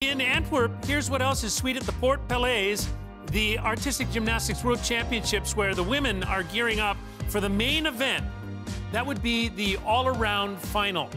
In Antwerp, here's what else is sweet at the Port Palais, the Artistic Gymnastics World Championships, where the women are gearing up for the main event. That would be the all-around final.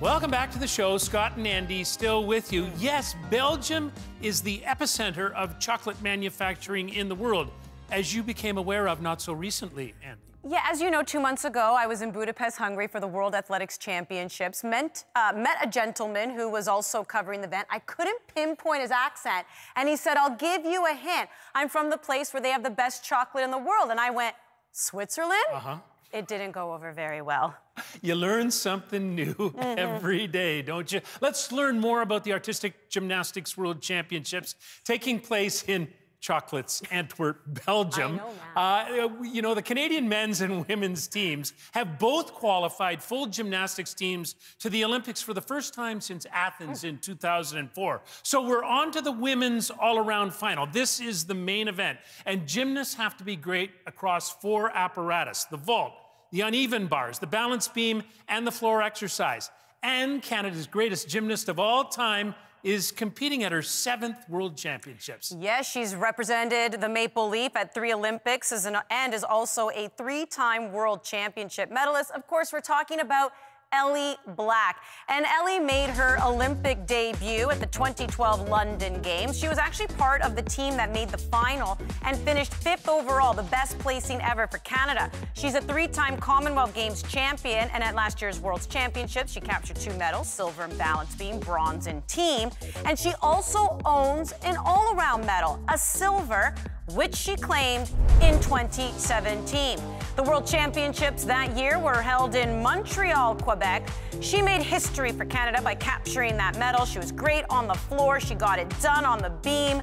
Welcome back to the show. Scott and Andy still with you. Yes, Belgium is the epicenter of chocolate manufacturing in the world, as you became aware of not so recently, Andy. Yeah, as you know, 2 months ago, I was in Budapest, Hungary for the World Athletics Championships. Met a gentleman who was also covering the event. I couldn't pinpoint his accent, and he said, "I'll give you a hint. I'm from the place where they have the best chocolate in the world." And I went, "Switzerland?" It didn't go over very well. You learn something new every day, don't you? Let's learn more about the Artistic Gymnastics World Championships taking place in Chocolates, Antwerp, Belgium. I know that. You know, the Canadian men's and women's teams have both qualified full gymnastics teams to the Olympics for the first time since Athens in 2004. So we're on to the women's all-around final. This is the main event, and gymnasts have to be great across 4 apparatus: the vault, the uneven bars, the balance beam, and the floor exercise. And Canada's greatest gymnast of all time is competing at her 7th World Championships. Yes, she's represented the Maple Leaf at 3 Olympics and is also a 3-time World Championship medalist. Of course, we're talking about Ellie Black. And Ellie made her Olympic debut at the 2012 London Games. She was actually part of the team that made the final and finished 5th overall, the best placing ever for Canada. She's a 3-time Commonwealth Games champion, and at last year's World Championships, she captured 2 medals, silver in balance beam, bronze in team. And she also owns an all-around medal, a silver, which she claimed in 2017. The World Championships that year were held in Montreal, Quebec. She made history for Canada by capturing that medal. She was great on the floor. She got it done on the beam,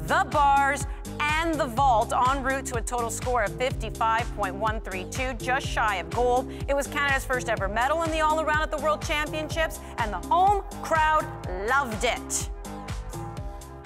the bars, and the vault, en route to a total score of 55.132, just shy of gold. It was Canada's first ever medal in the all-around at the World Championships, and the home crowd loved it.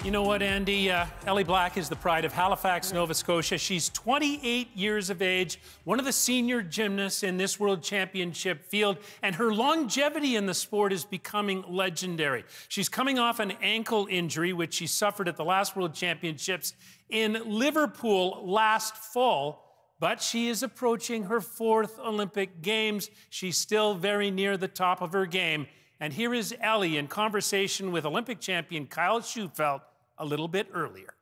You know what, Andy? Ellie Black is the pride of Halifax, Nova Scotia. She's 28 years of age, one of the senior gymnasts in this World Championship field, and her longevity in the sport is becoming legendary. She's coming off an ankle injury, which she suffered at the last World Championships in Liverpool last fall, but she is approaching her 4th Olympic Games. She's still very near the top of her game. And here is Ellie in conversation with Olympic champion Kyle Schufelt a little bit earlier.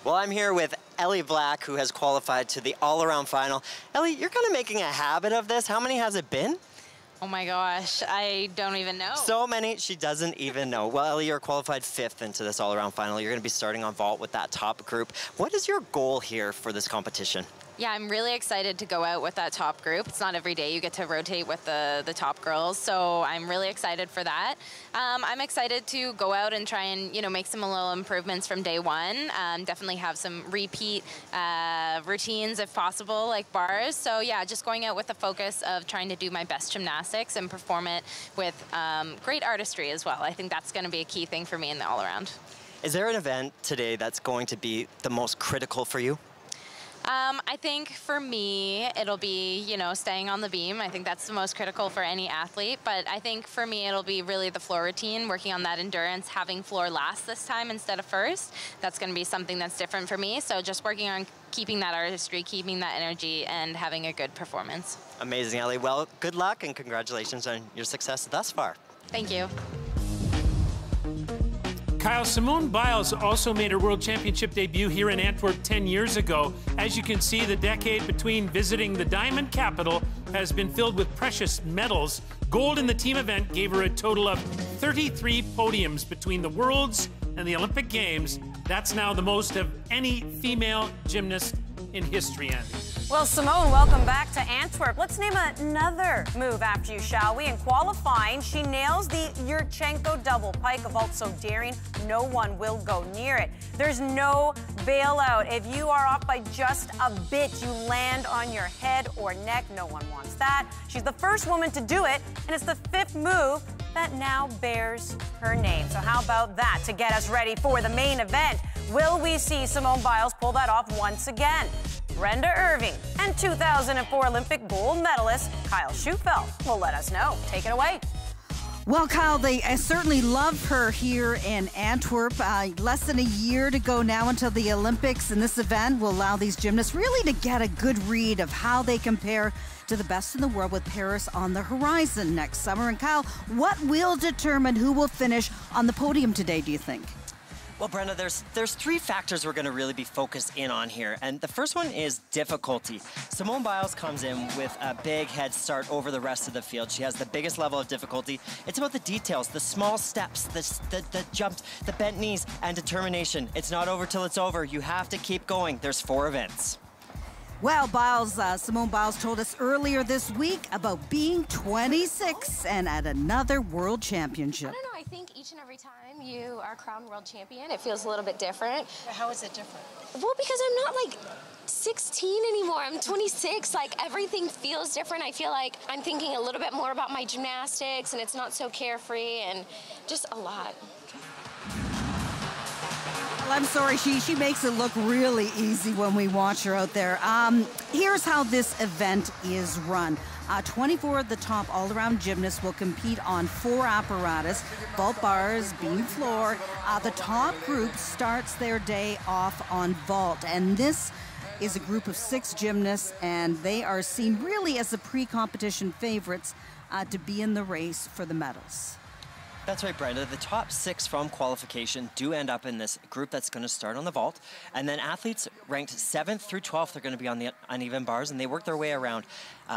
Well, I'm here with Ellie Black, who has qualified to the all-around final. Ellie, you're kind of making a habit of this. How many has it been? Oh my gosh, I don't even know. So many, she doesn't even know. Well, Ellie, you're qualified 5th into this all-around final. You're going to be starting on vault with that top group. What is your goal here for this competition? Yeah, I'm really excited to go out with that top group. It's not every day you get to rotate with the top girls, so I'm really excited for that. I'm excited to go out and try and, you know, make some little improvements from day one. Definitely have some repeat routines if possible, like bars. So yeah, just going out with the focus of trying to do my best gymnastics and perform it with great artistry as well. I think that's going to be a key thing for me in the all-around. Is there an event today that's going to be the most critical for you? I think for me, it'll be, you know, staying on the beam. I think that's the most critical for any athlete. But I think for me, it'll be really the floor routine, working on that endurance, having floor last this time instead of first. That's going to be something that's different for me. So just working on keeping that artistry, keeping that energy, and having a good performance. Amazing, Ellie. Well, good luck and congratulations on your success thus far. Thank you. Kyle, Simone Biles also made her World Championship debut here in Antwerp 10 years ago. As you can see, the decade between visiting the Diamond Capital has been filled with precious medals. Gold in the team event gave her a total of 33 podiums between the Worlds and the Olympic Games. That's now the most of any female gymnast in history, Andy. Well, Simone, welcome back to Antwerp. Let's name another move after you, shall we? In qualifying, she nails the Yurchenko double pike, a vault so daring, no one will go near it. There's no bailout. If you are off by just a bit, you land on your head or neck. No one wants that. She's the first woman to do it, and it's the 5th move that now bears her name. So how about that to get us ready for the main event? Will we see Simone Biles pull that off once again? Brenda Irving and 2004 Olympic gold medalist Kyle Schufelt will let us know. Take it away. Well, Kyle, they certainly love her here in Antwerp. Less than a year to go now until the Olympics, and this event will allow these gymnasts really to get a good read of how they compare to the best in the world, with Paris on the horizon next summer. And Kyle, what will determine who will finish on the podium today, do you think? Well, Brenda, there's three factors we're going to really be focused in on here. And the first one is difficulty. Simone Biles comes in with a big head start over the rest of the field. She has the biggest level of difficulty. It's about the details, the small steps, the jumps, the bent knees, and determination. It's not over till it's over. You have to keep going. There's 4 events. Well, Simone Biles told us earlier this week about being 26 and at another world championship. I don't know, I think each and every time you are crowned world champion, it feels a little bit different. How is it different? Well, because I'm not like 16 anymore, I'm 26, like everything feels different. I feel like I'm thinking a little bit more about my gymnastics and it's not so carefree and just a lot. I'm sorry, she makes it look really easy when we watch her out there. Here's how this event is run. 24 of the top all-around gymnasts will compete on 4 apparatus: vault bars, beam floor. The top group starts their day off on vault, and this is a group of 6 gymnasts, and they are seen really as the pre-competition favorites to be in the race for the medals. That's right, Brenda. The top 6 from qualification do end up in this group that's going to start on the vault. And then athletes ranked 7th through 12th are going to be on the uneven bars, and they work their way around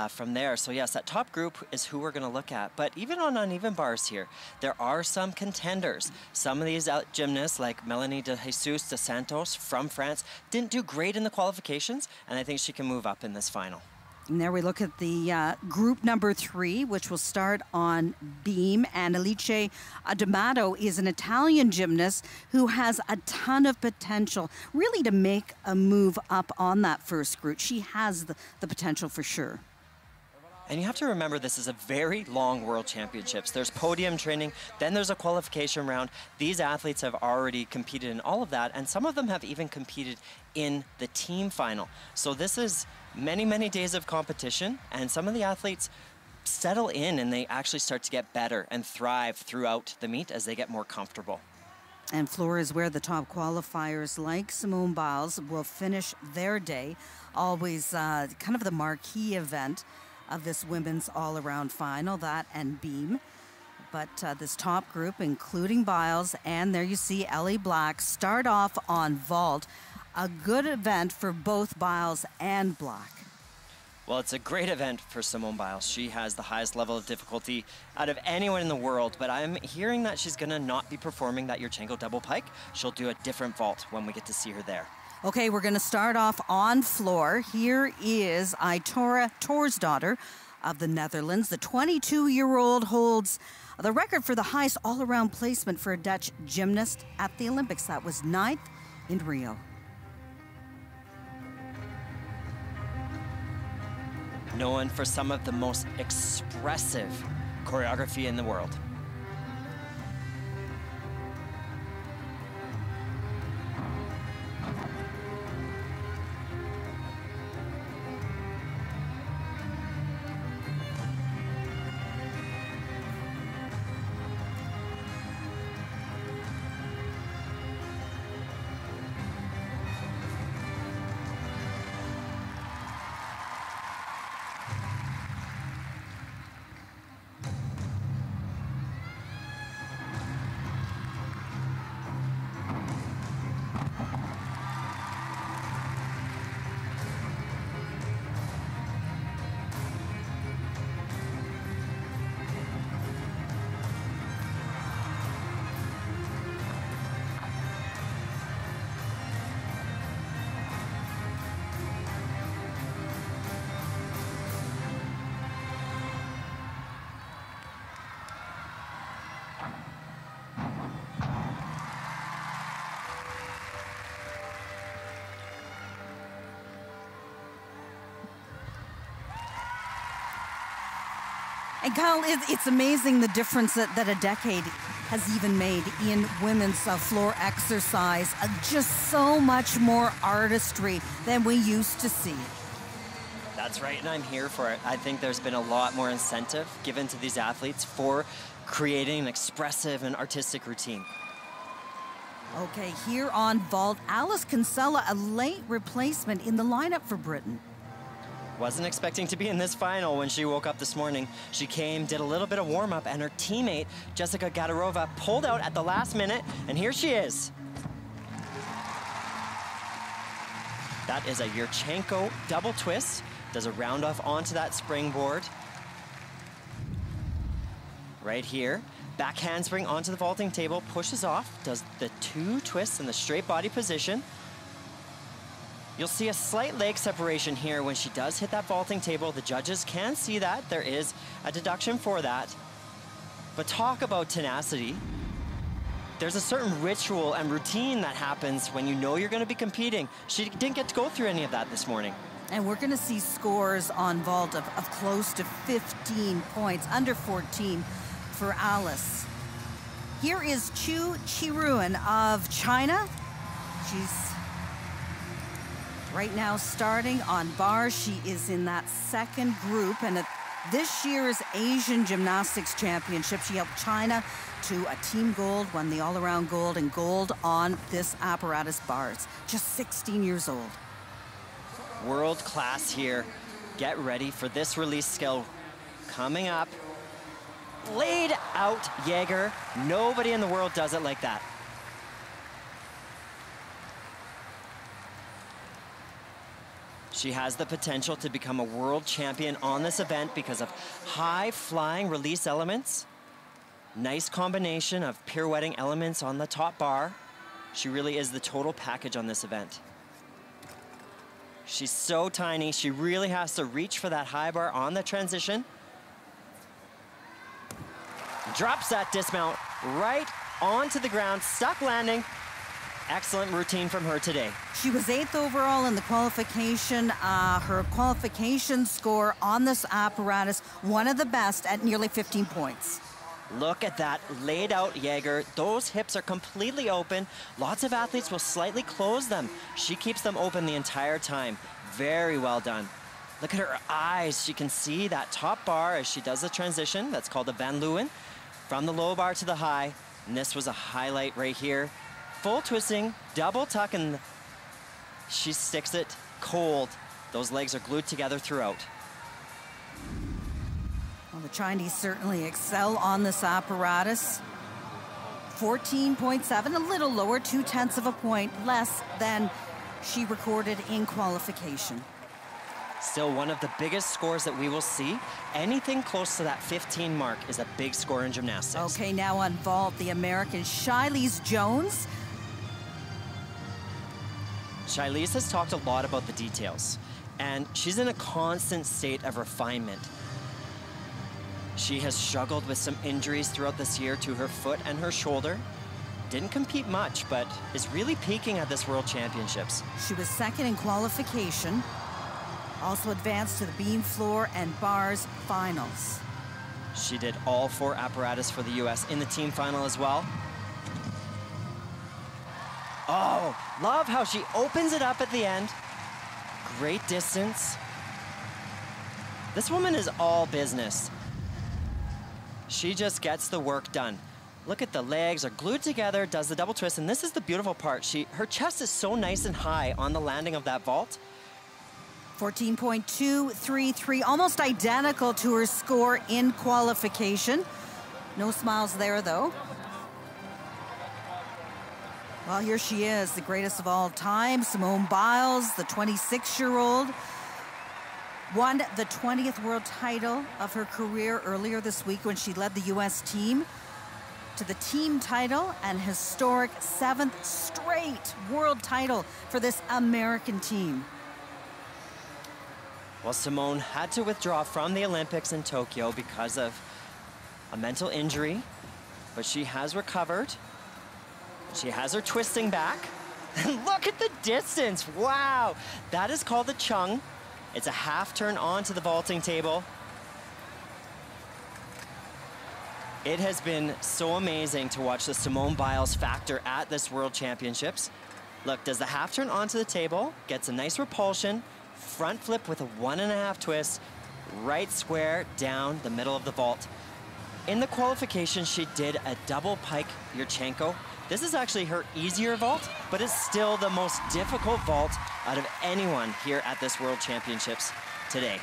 from there. So yes, that top group is who we're going to look at. But even on uneven bars here, there are some contenders. Some of these gymnasts, like Melanie de Jesus de Santos from France, didn't do great in the qualifications, and I think she can move up in this final. And there we look at the group number 3, which will start on beam. And Alice D'Amato is an Italian gymnast who has a ton of potential, really, to make a move up on that first group. She has the potential for sure. And you have to remember, this is a very long World Championships. There's podium training, then there's a qualification round. These athletes have already competed in all of that, and some of them have even competed in the team final. So this is many, many days of competition, and some of the athletes settle in and they actually start to get better and thrive throughout the meet as they get more comfortable. And floor is where the top qualifiers like Simone Biles will finish their day. Always kind of the marquee event of this women's all-around final, that and beam. But this top group, including Biles, and there you see Ellie Black, start off on vault. A good event for both Biles and Black. Well, it's a great event for Simone Biles. She has the highest level of difficulty out of anyone in the world, but I'm hearing that she's gonna not be performing that Yurchenko double pike. She'll do a different vault when we get to see her there. Okay, we're gonna start off on floor. Here is Aitora Torsdottir of the Netherlands. The 22-year-old holds the record for the highest all-around placement for a Dutch gymnast at the Olympics. That was 9th in Rio. Known for some of the most expressive choreography in the world. And Kyle, it's amazing the difference that a decade has even made in women's floor exercise. Just so much more artistry than we used to see. That's right, and I'm here for it. I think there's been a lot more incentive given to these athletes for creating an expressive and artistic routine. Okay, here on vault, Alice Kinsella, a late replacement in the lineup for Britain. Wasn't expecting to be in this final when she woke up this morning. She came, did a little bit of warm-up, and her teammate, Jessica Gadarova, pulled out at the last minute, and here she is. That is a Yurchenko double twist. Does a round off onto that springboard. Right here. Back handspring onto the vaulting table, pushes off, does the 2 twists in the straight body position. You'll see a slight leg separation here when she does hit that vaulting table. The judges can see that. There is a deduction for that. But talk about tenacity. There's a certain ritual and routine that happens when you know you're going to be competing. She didn't get to go through any of that this morning. And we're going to see scores on vault of close to 15 points, under 14 for Alice. Here is Chu Chiruan of China. She's right now starting on bars. She is in that second group, and at this year's Asian Gymnastics Championship, she helped China to a team gold, won the all-around gold, and gold on this apparatus bars. Just 16 years old. World class here. Get ready for this release skill coming up. Laid out Jaeger. Nobody in the world does it like that. She has the potential to become a world champion on this event because of high flying release elements. Nice combination of pirouetting elements on the top bar. She really is the total package on this event. She's so tiny, she really has to reach for that high bar on the transition. Drops that dismount right onto the ground, stuck landing. Excellent routine from her today. She was 8th overall in the qualification. Her qualification score on this apparatus, one of the best at nearly 15 points. Look at that laid out Jaeger. Those hips are completely open. Lots of athletes will slightly close them. She keeps them open the entire time. Very well done. Look at her eyes. She can see that top bar as she does the transition. That's called a Van Leeuwen. From the low bar to the high. And this was a highlight right here. Full twisting, double tuck, and she sticks it cold. Those legs are glued together throughout. Well, the Chinese certainly excel on this apparatus. 14.7, a little lower, 0.2 of a point less than she recorded in qualification. Still one of the biggest scores that we will see. Anything close to that 15 mark is a big score in gymnastics. Okay, now on vault, the American Shilese Jones. Shilese has talked a lot about the details, and she's in a constant state of refinement. She has struggled with some injuries throughout this year to her foot and her shoulder. Didn't compete much, but is really peaking at this World Championships. She was second in qualification, also advanced to the beam floor and bars finals. She did all 4 apparatus for the US in the team final as well. Oh, love how she opens it up at the end. Great distance. This woman is all business. She just gets the work done. Look at the legs are glued together, does the double twist, and this is the beautiful part. Her chest is so nice and high on the landing of that vault. 14.233, almost identical to her score in qualification. No smiles there, though. Well, here she is, the greatest of all time, Simone Biles, the 26-year-old. Won the 20th world title of her career earlier this week when she led the U.S. team to the team title and historic 7th straight world title for this American team. Well, Simone had to withdraw from the Olympics in Tokyo because of a mental injury, but she has recovered. She has her twisting back. Look at the distance. Wow. That is called the chung. It's a half turn onto the vaulting table. It has been so amazing to watch the Simone Biles factor at this World Championships. Look, does the half turn onto the table, gets a nice repulsion, front flip with a 1.5 twist, right square down the middle of the vault. In the qualification, she did a double pike Yurchenko. This is actually her easier vault, but it's still the most difficult vault out of anyone here at this World Championships today.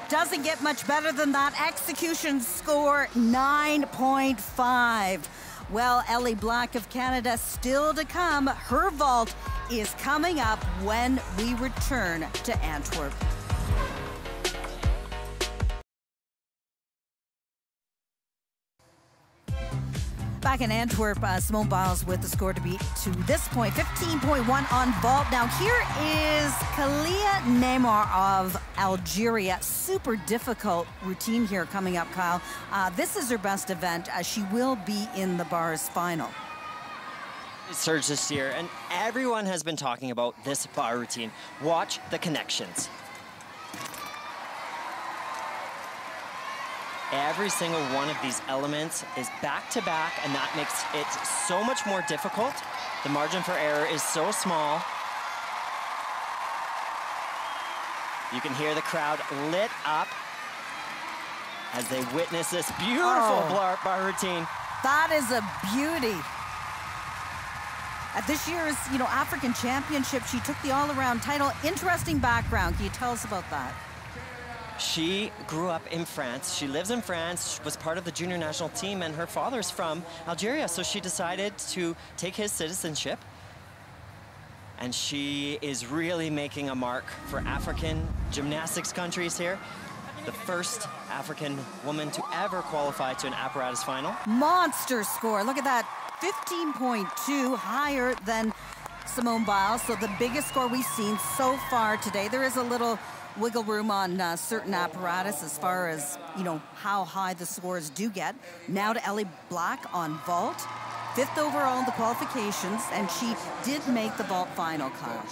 Doesn't get much better than that. Execution score 9.5. Well, Ellie Black of Canada still to come. Her vault is coming up when we return to Antwerp. Back in Antwerp, Simone Biles with the score to beat to this point, 15.1 on vault. Now here is Kalia Neymar of Algeria. Super difficult routine here coming up, Kyle. This is her best event. She will be in the bars final. Surge this year, and everyone has been talking about this bar routine. Watch the connections. Every single one of these elements is back to back, and that makes it so much more difficult. The margin for error is so small. You can hear the crowd lit up as they witness this beautiful bar routine. That is a beauty. At this year's, African Championship, she took the all-around title. Interesting background. Can you tell us about that? She grew up in France. She lives in France, was part of the junior national team, and her father's from Algeria, so she decided to take his citizenship. And she is really making a mark for African gymnastics countries here. The first African woman to ever qualify to an apparatus final. Monster score. Look at that. 15.2, higher than Simone Biles. So the biggest score we've seen so far today. There is a little wiggle room on certain apparatus as far as, how high the scores do get. Now to Ellie Black on vault. 5th overall in the qualifications, and she did make the vault final, Kyle.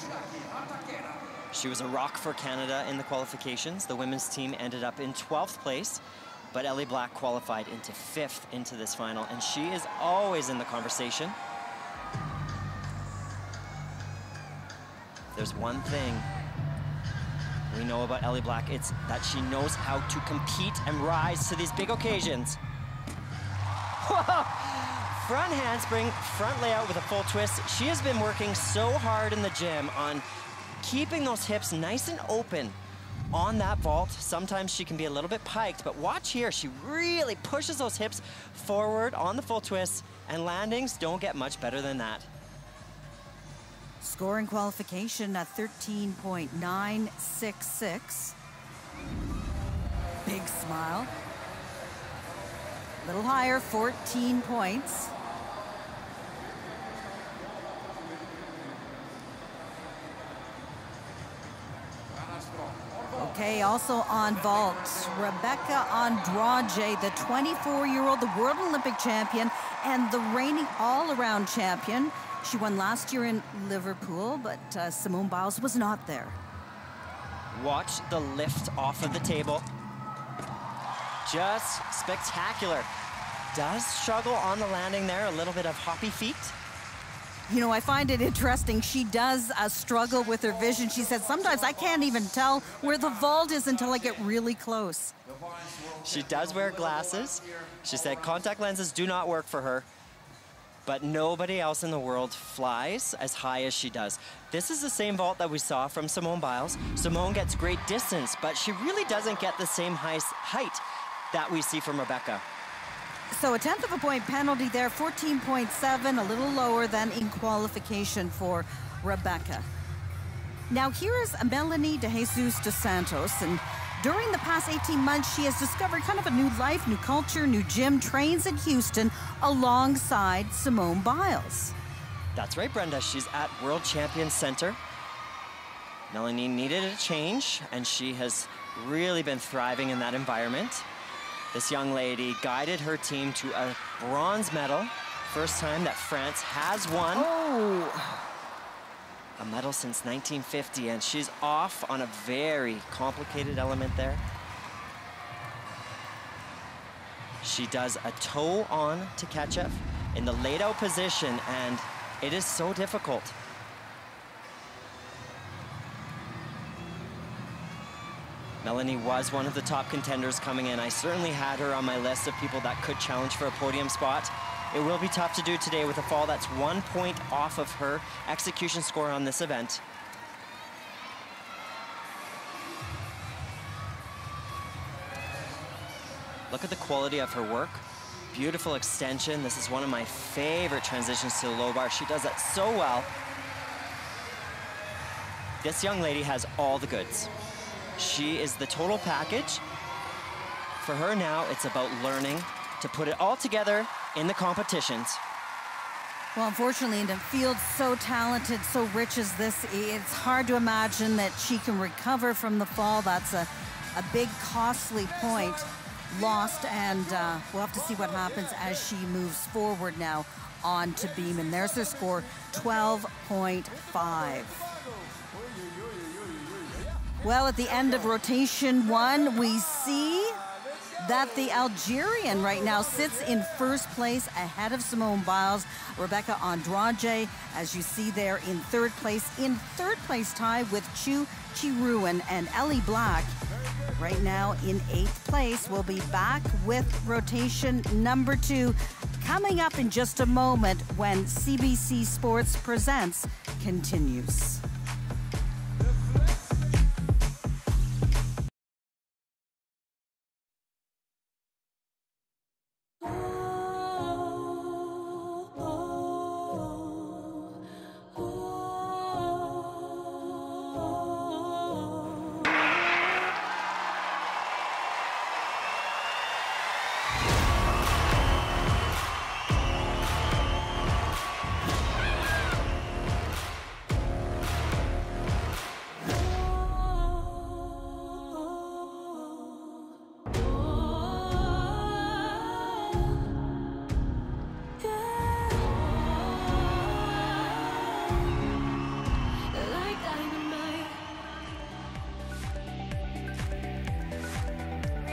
She was a rock for Canada in the qualifications. The women's team ended up in 12th place, but Ellie Black qualified into 5th into this final, and she is always in the conversation. There's one thing we know about Ellie Black, it's that she knows how to compete and rise to these big occasions. Front handspring, front layout with a full twist. She has been working so hard in the gym on keeping those hips nice and open on that vault. Sometimes she can be a little bit piked, but watch here, she really pushes those hips forward on the full twist, and landings don't get much better than that. Scoring qualification at 13.966. Big smile. Little higher, 14 points. Okay, also on vault, Rebecca Andrade, the 24-year-old, the World Olympic champion and the reigning all-around champion. She won last year in Liverpool, but Simone Biles was not there. Watch the lift off of the table. Just spectacular. Does struggle on the landing there, a little bit of hoppy feet. I find it interesting. She does struggle with her vision. She said, sometimes I can't even tell where the vault is until I get really close. She does wear glasses. She said contact lenses do not work for her, but nobody else in the world flies as high as she does. This is the same vault that we saw from Simone Biles. Simone gets great distance, but she really doesn't get the same height that we see from Rebecca. So a 1/10 of a point penalty there, 14.7, a little lower than in qualification for Rebecca. Now here is Melanie De Jesus dos Santos, and during the past 18 months, she has discovered kind of a new life, new culture, new gym, trains in Houston alongside Simone Biles. That's right, Brenda. She's at World Champion Center. Melanie needed a change, and she has really been thriving in that environment. This young lady guided her team to a bronze medal. First time that France has won a medal since 1950, and she's off on a very complicated element there. She does a toe on to catch up in the laid out position, and it is so difficult. Melanie was one of the top contenders coming in. I certainly had her on my list of people that could challenge for a podium spot. It will be tough to do today with a fall that's 1 point off of her execution score on this event. Look at the quality of her work. Beautiful extension. This is one of my favorite transitions to the low bar. She does that so well. This young lady has all the goods. She is the total package. For her now, it's about learning to put it all together in the competitions. Well, unfortunately, in a field so talented, so rich as this, it's hard to imagine that she can recover from the fall. That's a big, costly point lost, and we'll have to see what happens as she moves forward now on to Beeman. There's their score, 12.5. Well, at the end of rotation 1, we see that the Algerian right now sits in first place ahead of Simone Biles. Rebecca Andrade, as you see there, in third place. In third place tie with Chu Chiruan and Ellie Black. Right now in 8th place. We'll be back with rotation number 2 coming up in just a moment when CBC Sports Presents continues.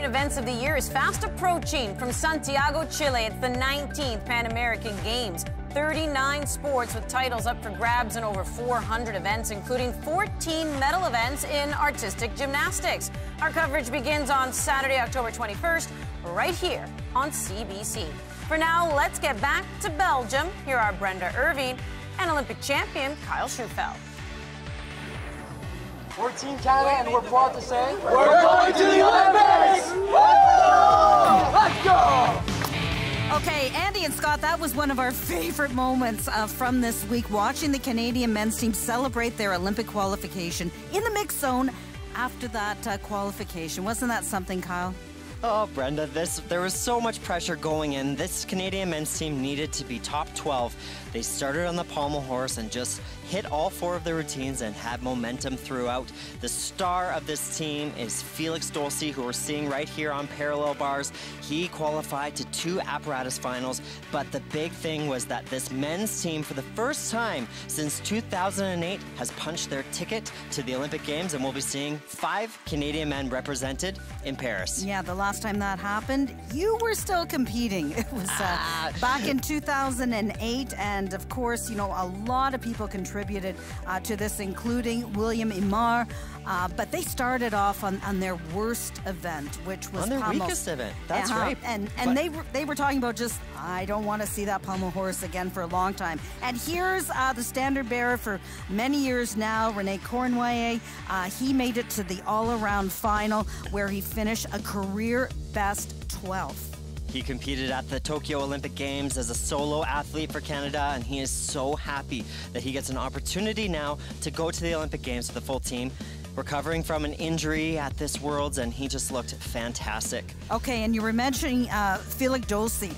Events of the year is fast approaching. From Santiago, Chile, it's the 19th Pan American Games. 39 sports with titles up for grabs in over 400 events, including 14 medal events in artistic gymnastics. Our coverage begins on Saturday, October 21st, right here on CBC. For now, let's get back to Belgium. Here are Brenda Irving and Olympic champion Kyle Schufeld. We're Team Canada, and we're proud to say we're going to the Olympics! Let's go! Okay, Andy and Scott, that was one of our favorite moments from this week, watching the Canadian men's team celebrate their Olympic qualification in the mixed zone after that qualification. Wasn't that something, Kyle? Oh, Brenda, there was so much pressure going in. This Canadian men's team needed to be top 12. They started on the pommel horse and just hit all 4 of their routines and had momentum throughout. The star of this team is Felix Dolce, who we're seeing right here on parallel bars. He qualified to 2 apparatus finals, but the big thing was that this men's team, for the first time since 2008, has punched their ticket to the Olympic Games, and we'll be seeing 5 Canadian men represented in Paris. Yeah, the last time that happened, you were still competing. It was back in 2008, and of course, you know, a lot of people contributed to this, including William Imar, but they started off on their worst event, which was on their pommel. weakest event. That's right. And they were talking about just, I don't want to see that pommel horse again for a long time. And here's the standard bearer for many years now, Rene Cornouaille. He made it to the all-around final, where he finished a career best 12th. He competed at the Tokyo Olympic Games as a solo athlete for Canada, and he is so happy that he gets an opportunity now to go to the Olympic Games with the full team. Recovering from an injury at this Worlds, and he just looked fantastic. Okay, and you were mentioning Felix Dolce,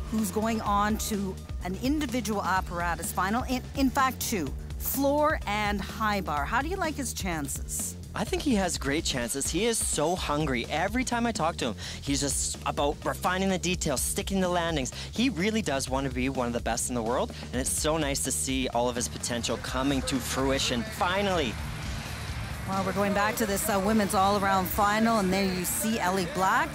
who's going on to an individual apparatus final. In fact, 2, floor and high bar. How do you like his chances? I think he has great chances. He is so hungry. Every time I talk to him, he's just about refining the details, sticking the landings. He really does want to be one of the best in the world, and it's so nice to see all of his potential coming to fruition, finally. Well, we're going back to this women's all-around final, and there you see Ellie Black.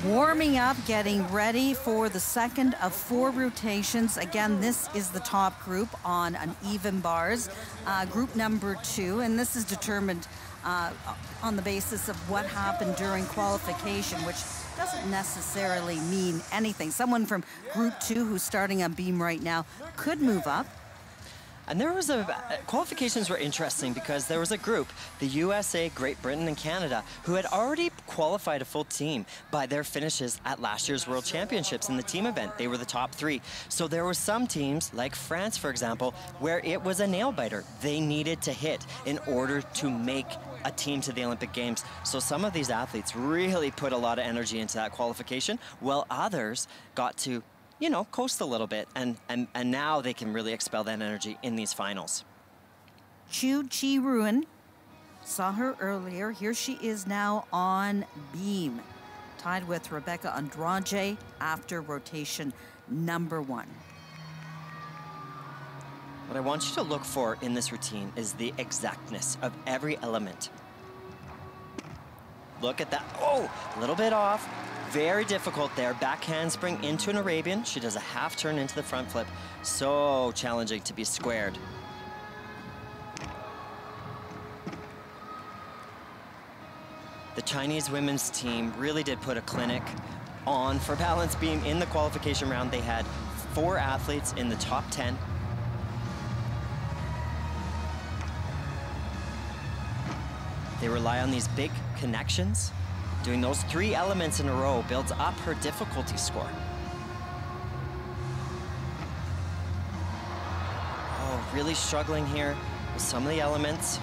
Warming up, getting ready for the second of 4 rotations. Again, this is the top group on uneven bars. Group number 2, and this is determined on the basis of what happened during qualification, which doesn't necessarily mean anything. Someone from Group 2 who's starting on beam right now could move up. And there was qualifications were interesting because there was a group, the USA, Great Britain, and Canada, who had already qualified a full team by their finishes at last year's World Championships in the team event. They were the top 3. So there were some teams, like France, for example, where it was a nail-biter. They needed to hit in order to make a team to the Olympic Games. So some of these athletes really put a lot of energy into that qualification, while others got to, you know, coast a little bit, and now they can really expel that energy in these finals. Chu Chi-Ruan, saw her earlier. Here she is now on beam, tied with Rebecca Andrade after rotation number 1. What I want you to look for in this routine is the exactness of every element. Look at that. Oh, a little bit off. Very difficult there. Back handspring into an Arabian. She does a half turn into the front flip. So challenging to be squared. The Chinese women's team really did put a clinic on for balance beam in the qualification round. They had 4 athletes in the top 10. They rely on these big connections. Doing those 3 elements in a row builds up her difficulty score. Oh, really struggling here with some of the elements.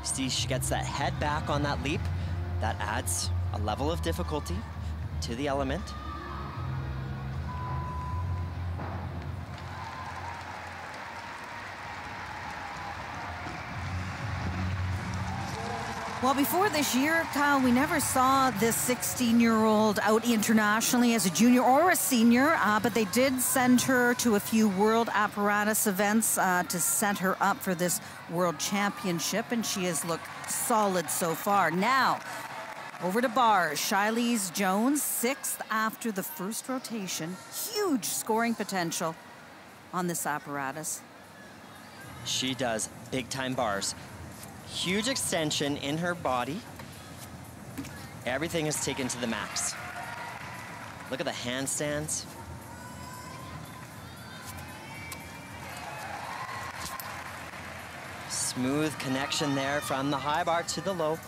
See, she gets that head back on that leap. That adds a level of difficulty to the element. Well, before this year, Kyle, we never saw this 16-year-old out internationally as a junior or a senior, but they did send her to a few world apparatus events to set her up for this world championship, and she has looked solid so far. Now, over to bars. Shilese Jones, 6th after the first rotation. Huge scoring potential on this apparatus. She does big-time bars. Huge extension in her body. Everything is taken to the max. Look at the handstands. Smooth connection there from the high bar to the low.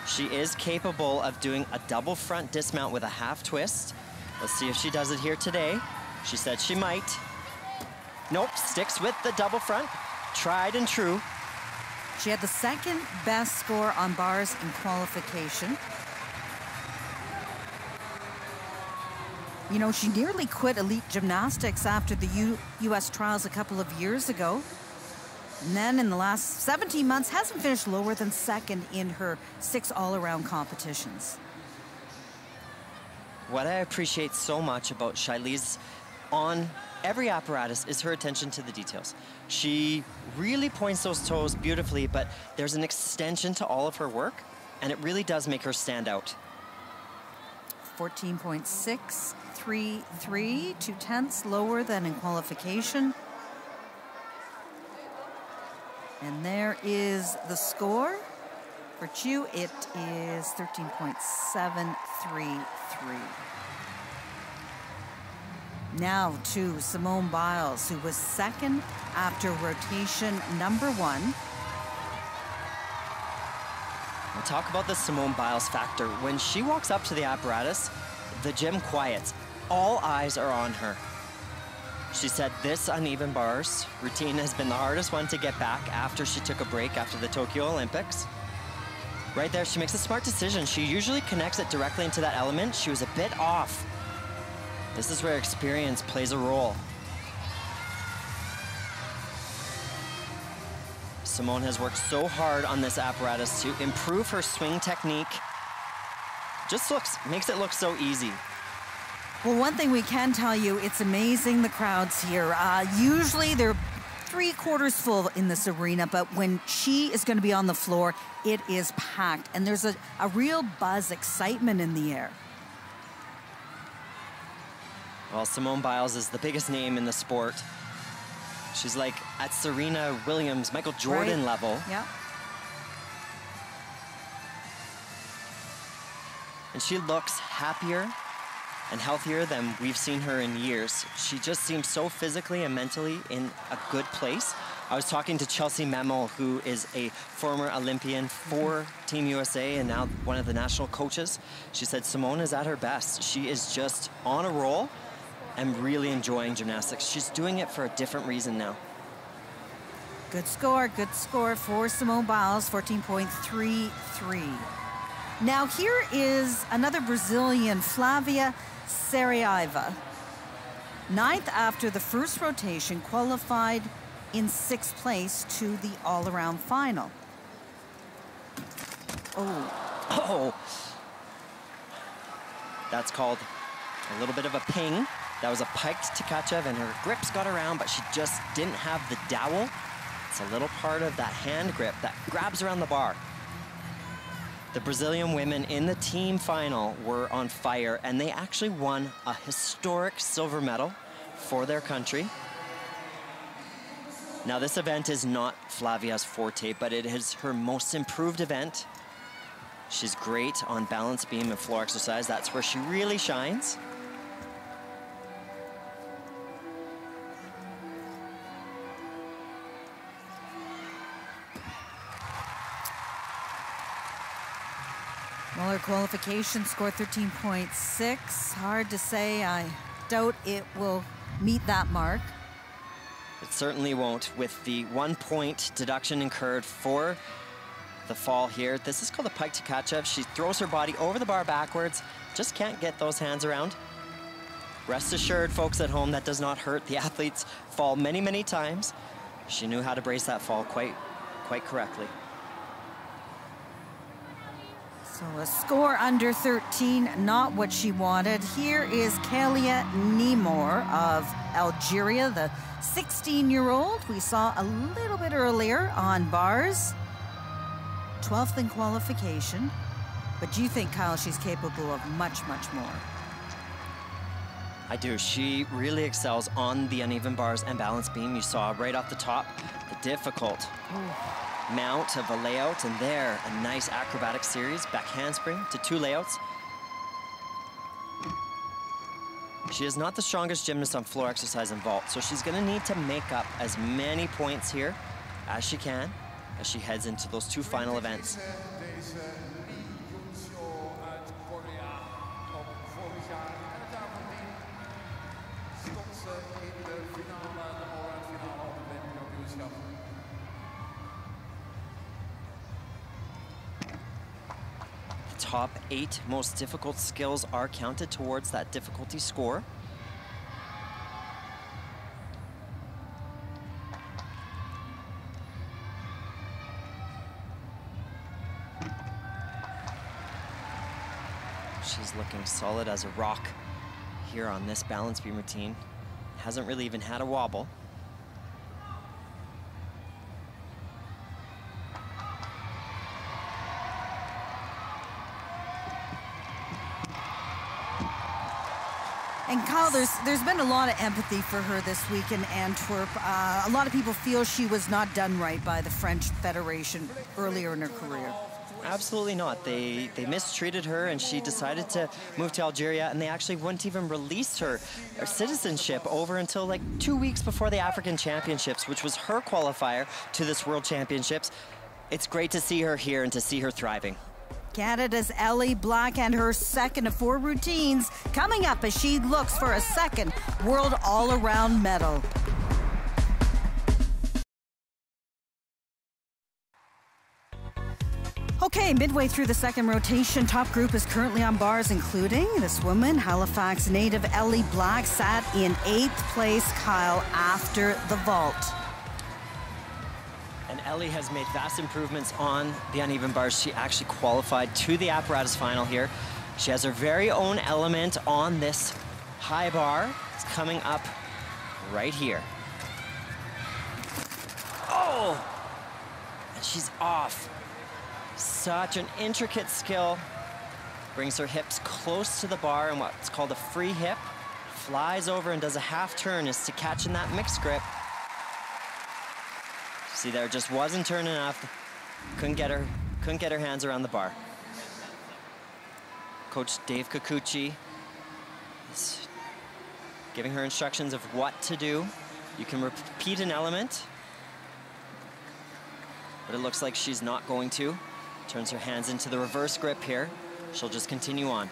She is capable of doing a double front dismount with a half twist. Let's see if she does it here today. She said she might. Nope, sticks with the double front. Tried and true. She had the 2nd best score on bars in qualification. You know, she nearly quit elite gymnastics after the U.S. trials a couple of years ago. And then in the last 17 months, hasn't finished lower than 2nd in her 6 all-around competitions. What I appreciate so much about Shilese on every apparatus is her attention to the details. She really points those toes beautifully, but there's an extension to all of her work, and it really does make her stand out. 14.633, 2/10 lower than in qualification. And there is the score. For Chu, it is 13.733. Now to Simone Biles, who was 2nd after rotation number 1. We'll talk about the Simone Biles factor. When she walks up to the apparatus, the gym quiets. All eyes are on her. She said this uneven bars routine has been the hardest one to get back after she took a break after the Tokyo Olympics. Right there, she makes a smart decision. She usually connects it directly into that element. She was a bit off. This is where experience plays a role. Simone has worked so hard on this apparatus to improve her swing technique. Just makes it look so easy. Well, one thing we can tell you, it's amazing, the crowds here. Usually they're 3/4 full in this arena, but when she is going to be on the floor, it is packed. And there's a real buzz, excitement in the air. Well, Simone Biles is the biggest name in the sport. She's like at Serena Williams, Michael Jordan level. Yeah. And she looks happier and healthier than we've seen her in years. She just seems so physically and mentally in a good place. I was talking to Chelsea Memel, who is a former Olympian for Team USA and now one of the national coaches. She said Simone is at her best. She is just on a roll and really enjoying gymnastics. She's doing it for a different reason now. Good score for Simone Biles, 14.33. Now here is another Brazilian, Flavia Saraiva. 9th after the first rotation, qualified in 6th place to the all-around final. Oh. That's called a little bit of a ping. That was a piked to Tkachev, and her grips got around, but she just didn't have the dowel. It's a little part of that hand grip that grabs around the bar. The Brazilian women in the team final were on fire, and they actually won a historic silver medal for their country. Now, this event is not Flavia's forte, but it is her most improved event. She's great on balance beam and floor exercise. That's where she really shines. Well, her qualification score 13.6. Hard to say. I doubt it will meet that mark. It certainly won't, with the 1 point deduction incurred for the fall here. This is called a pike to Tkachev. She throws her body over the bar backwards. Just can't get those hands around. Rest assured, folks at home, that does not hurt. The athletes fall many, many times. She knew how to brace that fall quite correctly. So a score under 13, not what she wanted. Here is Kalia Nemor of Algeria, the 16-year-old we saw a little bit earlier on bars. 12th in qualification. But do you think, Kyle, she's capable of much, much more? I do. She really excels on the uneven bars and balance beam. You saw right off the top the difficult mount of a layout, and there a nice acrobatic series, back handspring to 2 layouts. She is not the strongest gymnast on floor exercise and vault, so she's going to need to make up as many points here as she can as she heads into those 2 final events. Top 8 most difficult skills are counted towards that difficulty score. She's looking solid as a rock here on this balance beam routine. Hasn't really even had a wobble. And Kyle, there's been a lot of empathy for her this week in Antwerp. A lot of people feel she was not done right by the French Federation earlier in her career. Absolutely not. They mistreated her, and she decided to move to Algeria, and they actually wouldn't even release her citizenship over until like 2 weeks before the African Championships, which was her qualifier to this World Championships. It's great to see her here and to see her thriving. Canada's Ellie Black and her second of 4 routines coming up as she looks for a second World All-Around medal. Okay, midway through the second rotation, top group is currently on bars, including this woman, Halifax native Ellie Black, sat in 8th place, Kyle, after the vault. And Ellie has made vast improvements on the uneven bars. She actually qualified to the apparatus final here. She has her very own element on this high bar. It's coming up right here. Oh! And she's off. Such an intricate skill. Brings her hips close to the bar in what's called a free hip. Flies over and does a half turn as to catch in that mixed grip. See there, just wasn't turn enough. Couldn't get her hands around the bar. Coach Dave Kikuchi is giving her instructions of what to do. You can repeat an element, but it looks like she's not going to. Turns her hands into the reverse grip here. She'll just continue on.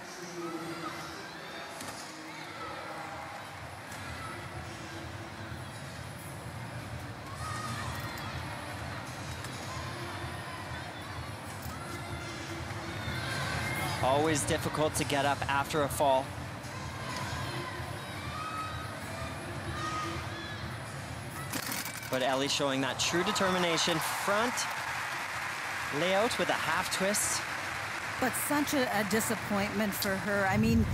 Always difficult to get up after a fall. But Ellie showing that true determination. Front layout with a half twist. But such a disappointment for her. I mean,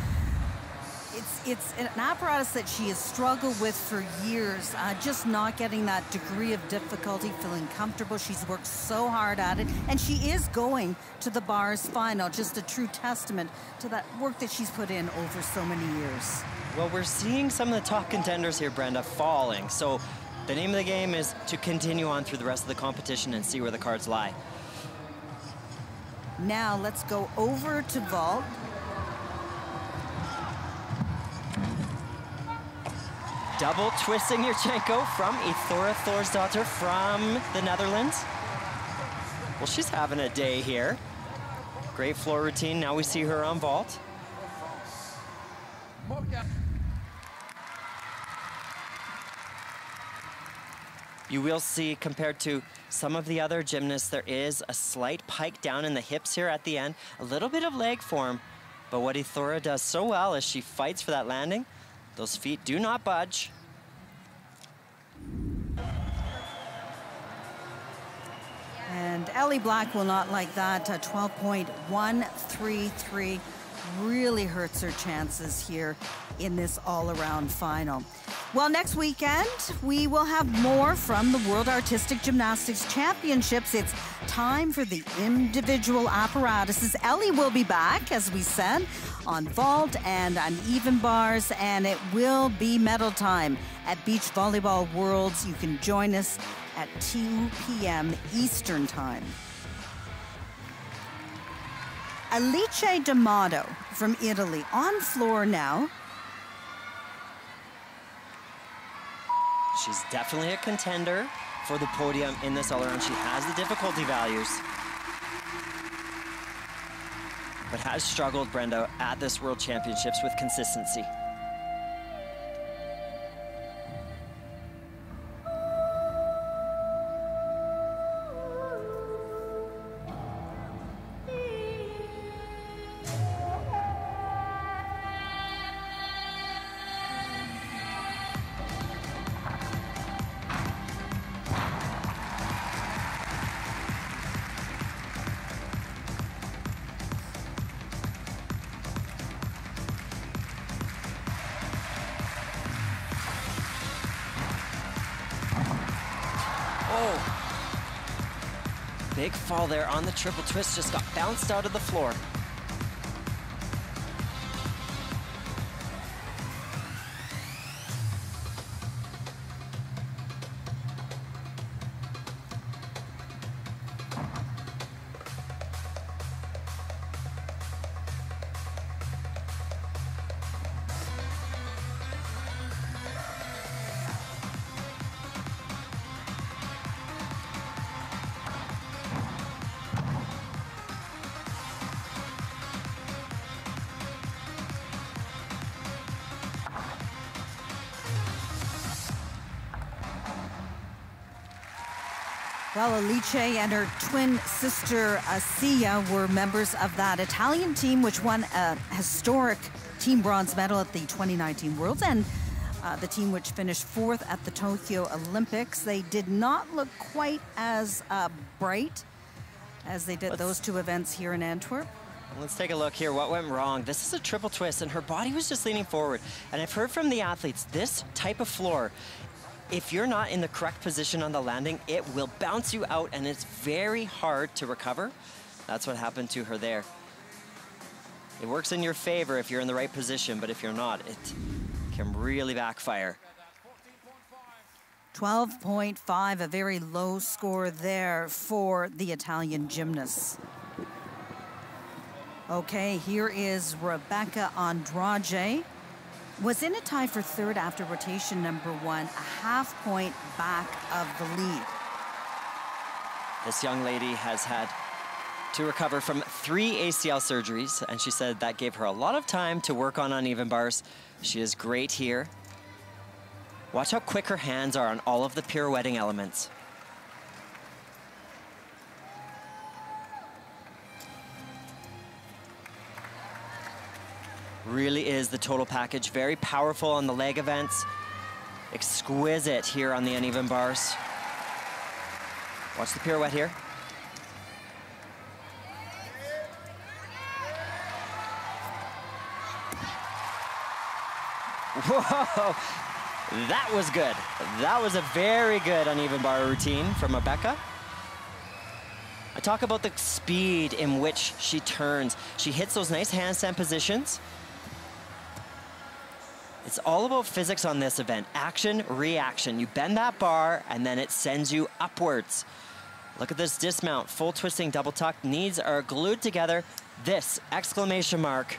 it's an apparatus that she has struggled with for years, just not getting that degree of difficulty, feeling comfortable. She's worked so hard at it, and she is going to the bars final. Just a true testament to that work that she's put in over so many years. Well, we're seeing some of the top contenders here, Brenda, falling. So the name of the game is to continue on through the rest of the competition and see where the cards lie. Now let's go over to vault. Double twisting Yurchenko from Ithora Thorsdottir from the Netherlands. Well, she's having a day here. Great floor routine. Now we see her on vault. You will see, compared to some of the other gymnasts, there is a slight pike down in the hips here at the end. A little bit of leg form, but what Ithora does so well is she fights for that landing. Those feet do not budge. And Ellie Black will not like that. 12.133 really hurts her chances here in this all-around final. Well, next weekend, we will have more from the World Artistic Gymnastics Championships. It's time for the individual apparatuses. Ellie will be back, as we said, on vault and uneven bars, and it will be medal time at Beach Volleyball Worlds. You can join us at 2 p.m. Eastern Time. Alice D'Amato from Italy on floor now. She's definitely a contender for the podium in this all-around. She has the difficulty values, but has struggled, Brenda, at this World Championships with consistency. Big fall there on the triple twist, just got bounced out of the floor. Well, Alice and her twin sister, Sia, were members of that Italian team, which won a historic team bronze medal at the 2019 Worlds. And the team which finished 4th at the Tokyo Olympics. They did not look quite as bright as they did those two events here in Antwerp. Let's take a look here. What went wrong? This is a triple twist, and her body was just leaning forward. And I've heard from the athletes, this type of floor, if you're not in the correct position on the landing, it will bounce you out, and it's very hard to recover. That's what happened to her there. It works in your favor if you're in the right position, but if you're not, it can really backfire. 12.5, a very low score there for the Italian gymnasts. Okay, here is Rebecca Andrade. Was in a tie for 3rd after rotation number 1, a half point back of the lead. This young lady has had to recover from 3 ACL surgeries, and she said that gave her a lot of time to work on uneven bars. She is great here. Watch how quick her hands are on all of the pirouetting elements. Really is the total package. Very powerful on the leg events. Exquisite here on the uneven bars. Watch the pirouette here. Whoa, that was good. That was a very good uneven bar routine from Rebecca. I talk about the speed in which she turns. She hits those nice handstand positions. It's all about physics on this event. Action, reaction. You bend that bar and then it sends you upwards. Look at this dismount, full twisting double tuck. Knees are glued together. This exclamation mark.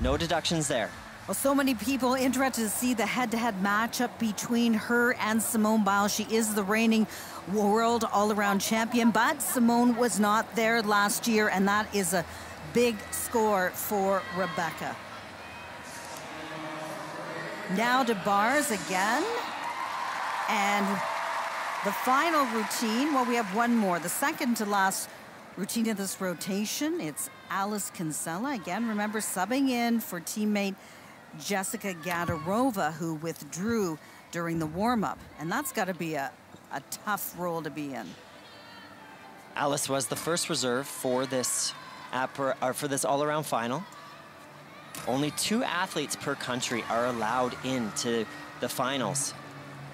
No deductions there. Well, so many people interested to see the head-to-head matchup between her and Simone Biles. She is the reigning world all-around champion, but Simone was not there last year, and that is a big score for Rebecca. Now to bars again. And the final routine, well, we have one more. The second to last routine of this rotation, it's Alice Kinsella. Again, remember, subbing in for teammate Jessica Gadarova, who withdrew during the warm-up. And that's got to be a tough role to be in. Alice was the first reserve for this all-around final. Only 2 athletes per country are allowed into the finals,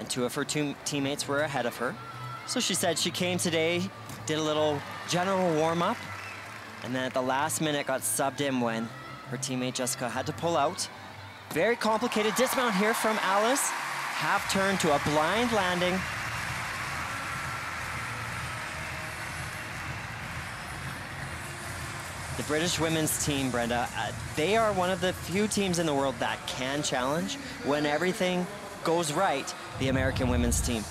and 2 of her teammates were ahead of her. So she said she came today, did a little general warm-up, and then at the last minute got subbed in when her teammate Jessica had to pull out. Very complicated dismount here from Alice. Half turn to a blind landing. The British women's team, Brenda, they are one of the few teams in the world that can challenge when everything goes right the American women's team.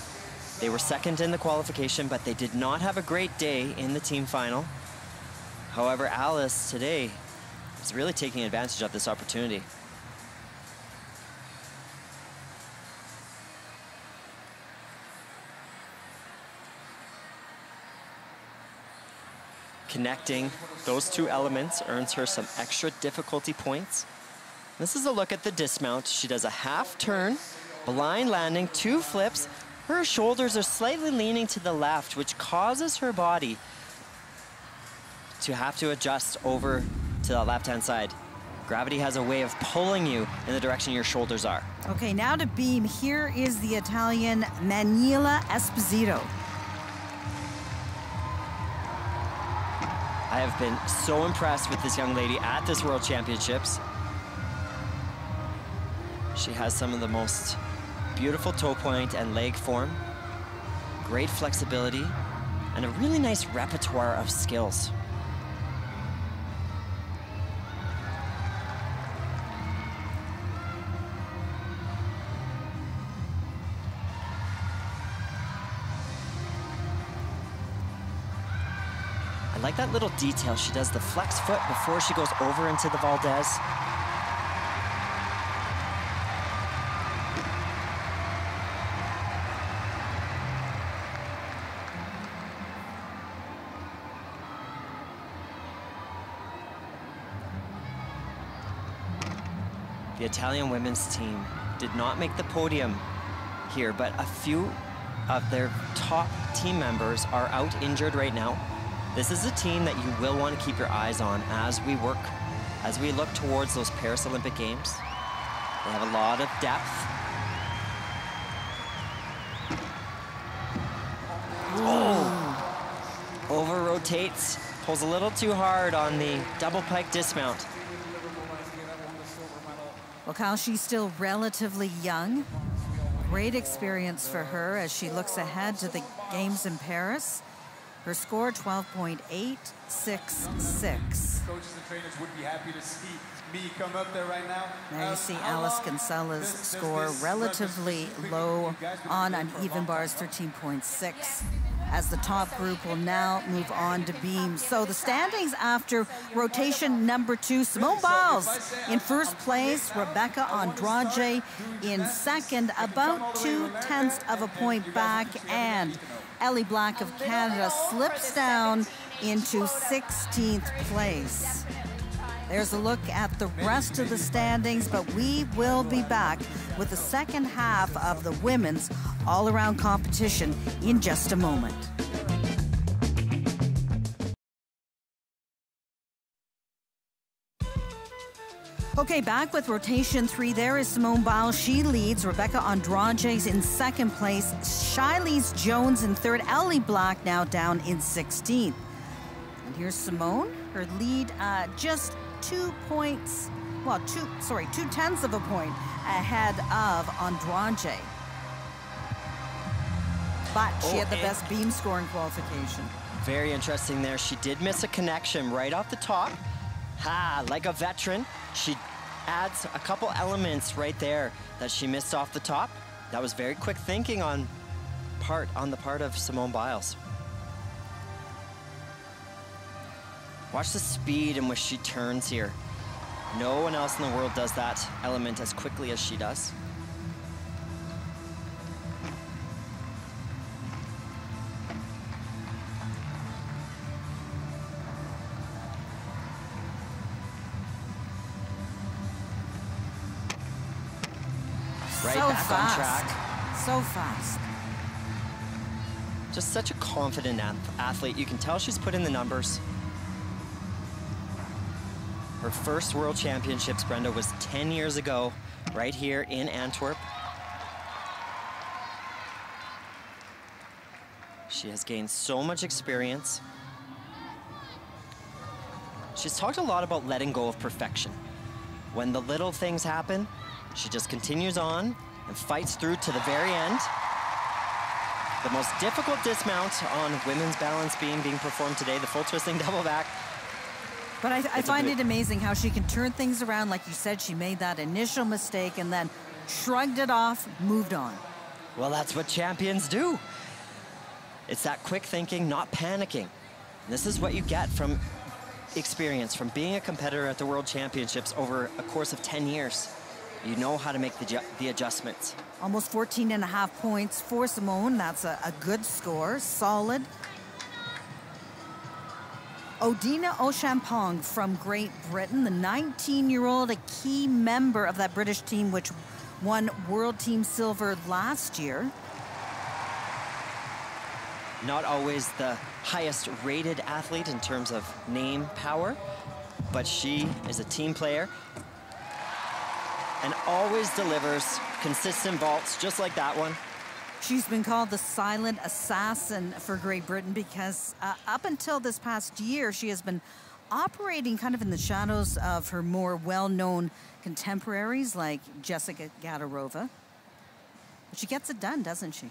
They were second in the qualification, but they did not have a great day in the team final. However, Alice today is really taking advantage of this opportunity. Connecting those 2 elements earns her some extra difficulty points. This is a look at the dismount. She does a half turn, blind landing, 2 flips. Her shoulders are slightly leaning to the left, which causes her body to have to adjust over to the left-hand side. Gravity has a way of pulling you in the direction your shoulders are. Okay, now to beam. Here is the Italian Maniela Esposito. I have been so impressed with this young lady at this World Championships. She has some of the most beautiful toe point and leg form, great flexibility, and a really nice repertoire of skills. I like that little detail. She does the flex foot before she goes over into the Valdez. The Italian women's team did not make the podium here, but a few of their top team members are out injured right now. This is a team that you will want to keep your eyes on as we look towards those Paris Olympic Games. They have a lot of depth. Oh! Over rotates, pulls a little too hard on the double pike dismount. Well, Kyle, she's still relatively young. Great experience for her as she looks ahead to the games in Paris. Her score, 12.866. Coaches and trainers would be happy to see me come up there right now. There you see Alice Gonzalez's score relatively low on uneven bars, 13.6. As the top group will now move on to beams. So the standings after rotation number 2, Simone Biles in first place, Rebecca Andrade in second, about 0.2 of a point back, and Ellie Black of Canada slips down into 16th place. There's a look at the rest of the standings, but we will be back with the second half of the women's all-around competition in just a moment. Okay, back with rotation 3. There is Simone Biles. She leads. Rebecca Andrade in second place. Shiley's Jones in third. Ellie Black now down in 16th. And here's Simone. Her lead just 2 points, well, 0.2 of a point ahead of Andrade. But she had the best beam scoring qualification. Very interesting there. She did miss a connection right off the top. Like a veteran, she adds a couple elements right there that she missed off the top. That was very quick thinking on the part of Simone Biles. Watch the speed in which she turns here. No one else in the world does that element as quickly as she does. Right back on track. So fast. Just such a confident athlete. You can tell she's put in the numbers. Her first World Championships, Brenda, was 10 years ago, right here in Antwerp. She has gained so much experience. She's talked a lot about letting go of perfection. When the little things happen, she just continues on and fights through to the very end. The most difficult dismount on women's balance beam being performed today, the full twisting double back. But I find it amazing how she can turn things around. Like you said, she made that initial mistake and then shrugged it off, moved on. Well, that's what champions do. It's that quick thinking, not panicking. And this is what you get from experience, from being a competitor at the World Championships over a course of 10 years. You know how to make the adjustments. Almost 14.5 points for Simone. That's a good score, solid. Odina Ochampong from Great Britain, the 19-year-old, a key member of that British team which won World Team Silver last year. Not always the highest rated athlete in terms of name power, but she is a team player and always delivers consistent vaults just like that one. She's been called the silent assassin for Great Britain because up until this past year, she has been operating kind of in the shadows of her more well-known contemporaries like Jessica Gadarova. But she gets it done, doesn't she?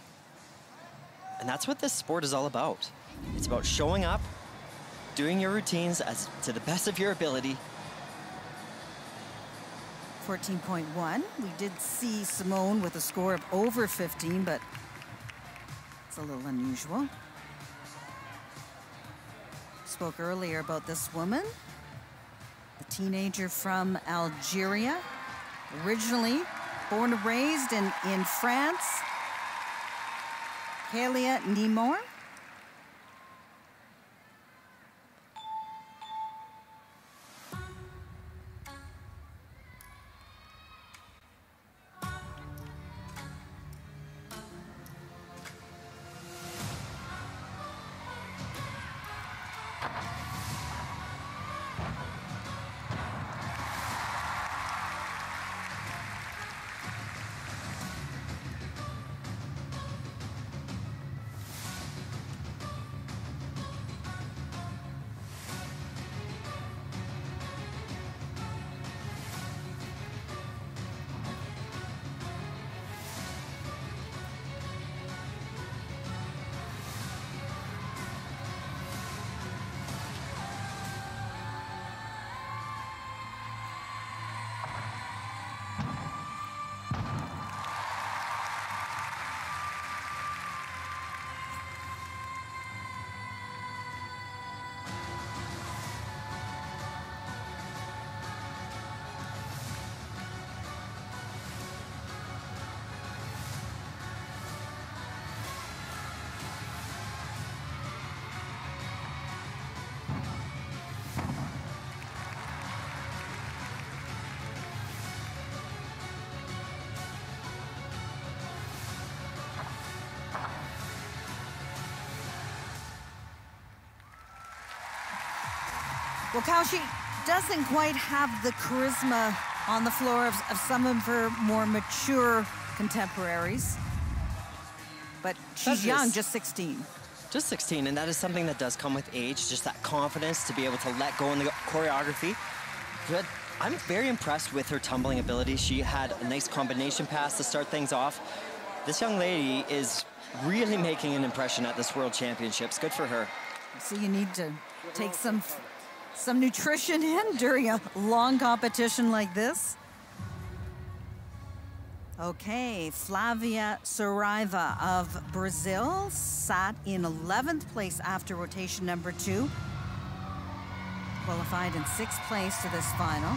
And that's what this sport is all about. It's about showing up, doing your routines as to the best of your ability. 14.1. We did see Simone with a score of over 15, but it's a little unusual. Spoke earlier about this woman, the teenager from Algeria, originally born and raised in France, Kalia Nimor. Well, Kyle, she doesn't quite have the charisma on the floor of some of her more mature contemporaries. But she's young, just 16. Just 16, and that is something that does come with age, just that confidence to be able to let go in the choreography. But I'm very impressed with her tumbling ability. She had a nice combination pass to start things off. This young lady is really making an impression at this World Championships. Good for her. So you need to take some nutrition in during a long competition like this. Okay, Flavia Saraiva of Brazil sat in 11th place after rotation number 2. Qualified in 6th place to this final.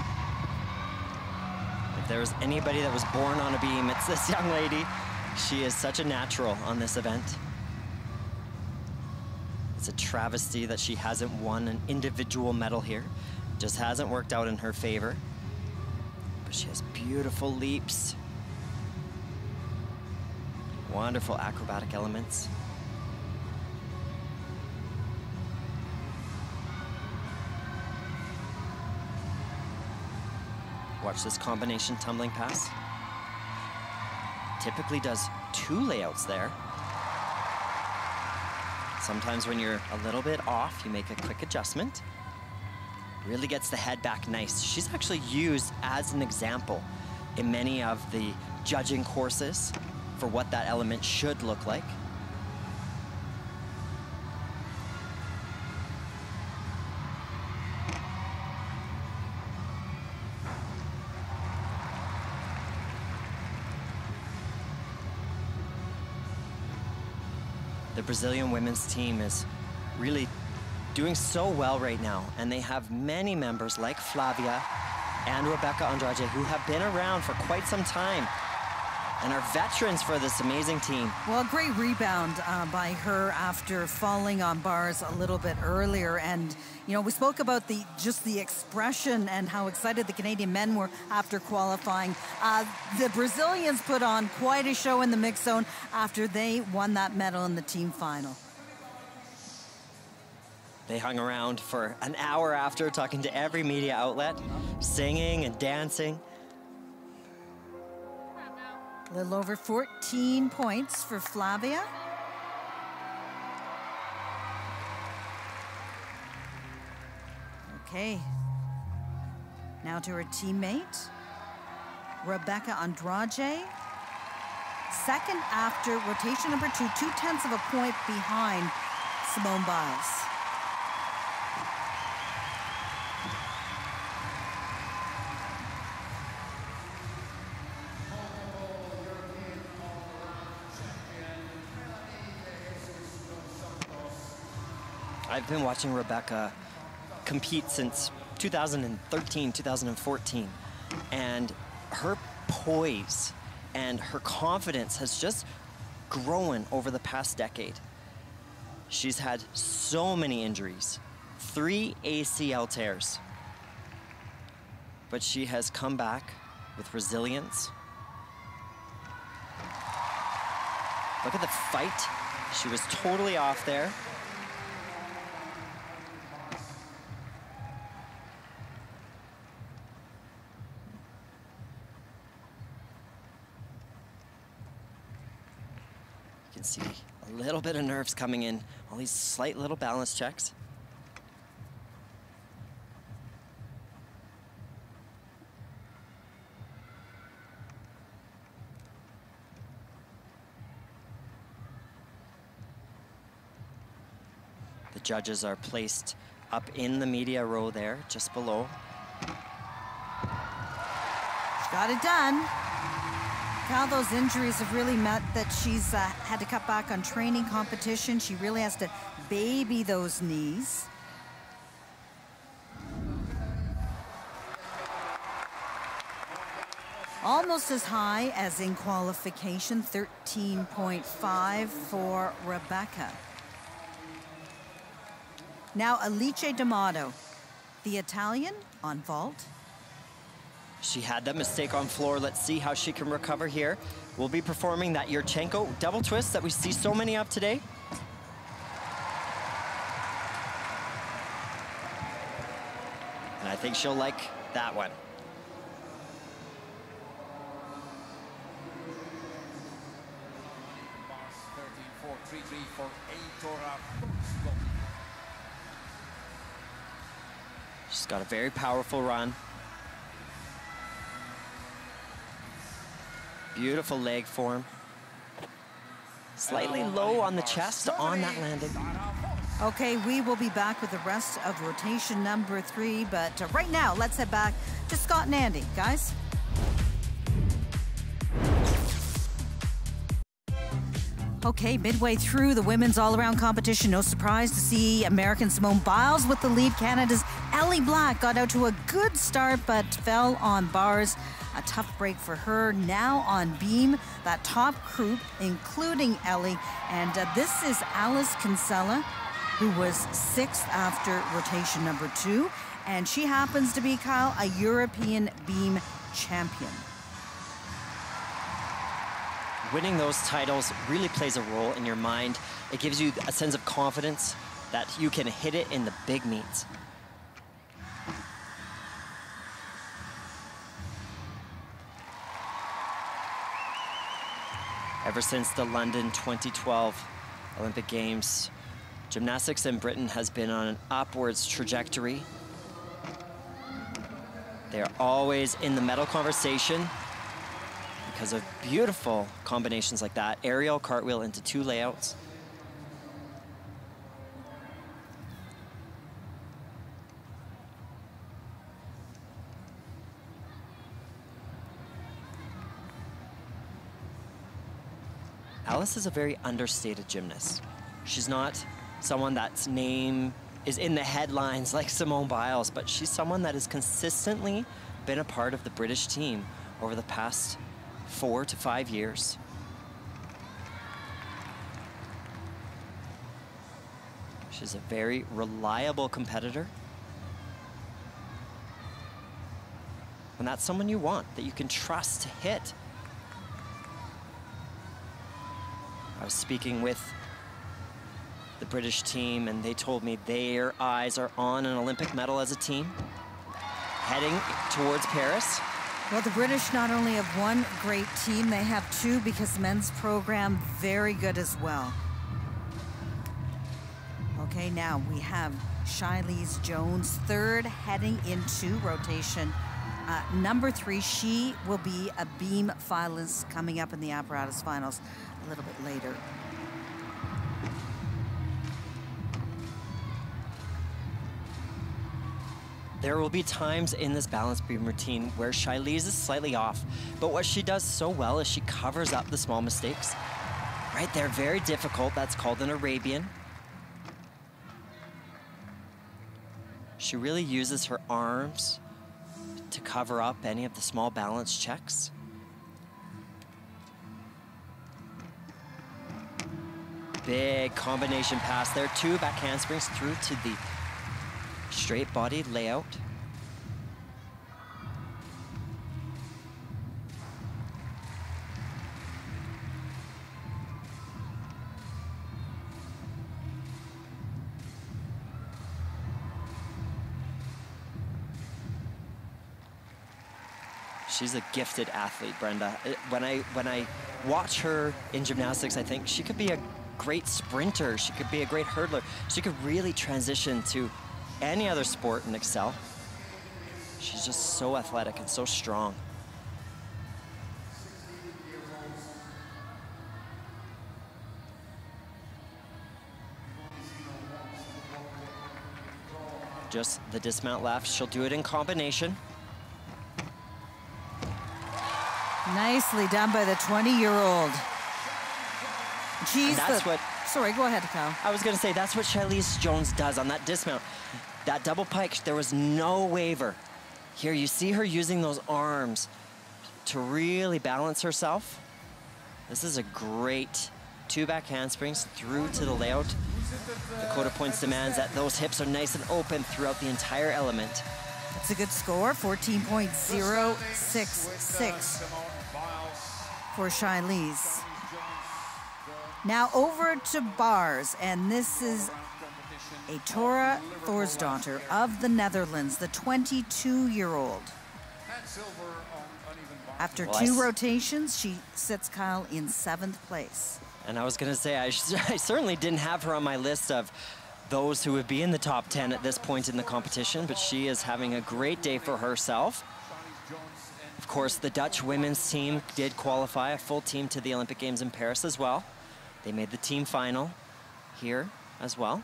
If there was anybody that was born on a beam, it's this young lady. She is such a natural on this event. It's a travesty that she hasn't won an individual medal here. Just hasn't worked out in her favor. But she has beautiful leaps. Wonderful acrobatic elements. Watch this combination tumbling pass. Typically does 2 layouts there. Sometimes when you're a little bit off, you make a quick adjustment. Really gets the head back nice. She's actually used as an example in many of the judging courses for what that element should look like. The Brazilian women's team is really doing so well right now, and they have many members like Flavia and Rebecca Andrade who have been around for quite some time and are veterans for this amazing team. Well, a great rebound by her after falling on bars a little bit earlier. And, you know, we spoke about just the expression and how excited the Canadian men were after qualifying. The Brazilians put on quite a show in the mixed zone after they won that medal in the team final. They hung around for an hour after, talking to every media outlet, singing and dancing. A little over 14 points for Flavia. Okay. Now to her teammate, Rebecca Andrade. Second after rotation number 2, 0.2 of a point behind Simone Biles. I've been watching Rebecca compete since 2013, 2014, and her poise and her confidence has just grown over the past decade. She's had so many injuries, 3 ACL tears, but she has come back with resilience. Look at the fight. She was totally off there. You can see a little bit of nerves coming in, all these slight little balance checks. The judges are placed up in the media row there, just below. She got it done. Now those injuries have really meant that she's had to cut back on training competition. She really has to baby those knees. Almost as high as in qualification, 13.5 for Rebecca. Now Alice D'Amato, the Italian on vault. She had that mistake on floor. Let's see how she can recover here. We'll be performing that Yurchenko double twist that we see so many of today. think she'll like that one. She's got a very powerful run. Beautiful leg form. Slightly low on the chest on that landing. Okay, we will be back with the rest of rotation number 3, but right now, let's head back to Scott and Andy. Guys? Okay, midway through the women's all-around competition, no surprise to see American Simone Biles with the lead. Canada's Ellie Black got out to a good start, but fell on bars. A tough break for her. Now on beam, that top group, including Ellie. And this is Alice Kinsella, who was 6th after rotation number 2. And she happens to be, Kyle, a European beam champion. Winning those titles really plays a role in your mind. It gives you a sense of confidence that you can hit it in the big meets. Ever since the London 2012 Olympic Games, gymnastics in Britain has been on an upwards trajectory. They're always in the medal conversation because of beautiful combinations like that. Aerial cartwheel into 2 layouts. Alice is a very understated gymnast. She's not someone that's name is in the headlines like Simone Biles, but she's someone that has consistently been a part of the British team over the past 4 to 5 years. She's a very reliable competitor. And that's someone you want, that you can trust to hit. I was speaking with the British team, and they told me their eyes are on an Olympic medal as a team, heading towards Paris. Well, the British not only have one great team, they have 2 because the men's program very good as well. Okay, now we have Shilese Jones, 3rd, heading into rotation number 3. She will be a beam finalist coming up in the apparatus finals a little bit later. There will be times in this balance beam routine where Shilese is slightly off, but what she does so well is she covers up the small mistakes. Right, they're very difficult. That's called an Arabian. She really uses her arms to cover up any of the small balance checks. Big combination pass there. 2 back handsprings through to the straight body layout. She's a gifted athlete, Brenda. When I watch her in gymnastics, I think she could be a great sprinter. She could be a great hurdler. She could really transition to any other sport and excel. She's just so athletic and so strong. Just the dismount left. She'll do it in combination. Nicely done by the 20-year-old. She's that's what... Sorry, go ahead, Kyle. I was going to say, that's what Shilese Jones does on that dismount. That double pike, there was no waver. Here, you see her using those arms to really balance herself. This is a great 2 back handsprings through to the layout. Dakota Points demands that those hips are nice and open throughout the entire element. That's a good score, 14.066 for Shilese. Now over to bars, and this is a Tora Thorsdottir of the Netherlands, the 22-year-old. After two rotations, she sits Kyle in 7th place. And I was going to say, I certainly didn't have her on my list of those who would be in the top 10 at this point in the competition, but she is having a great day for herself. Of course, the Dutch women's team did qualify, a full team, to the Olympic Games in Paris as well. They made the team final here as well.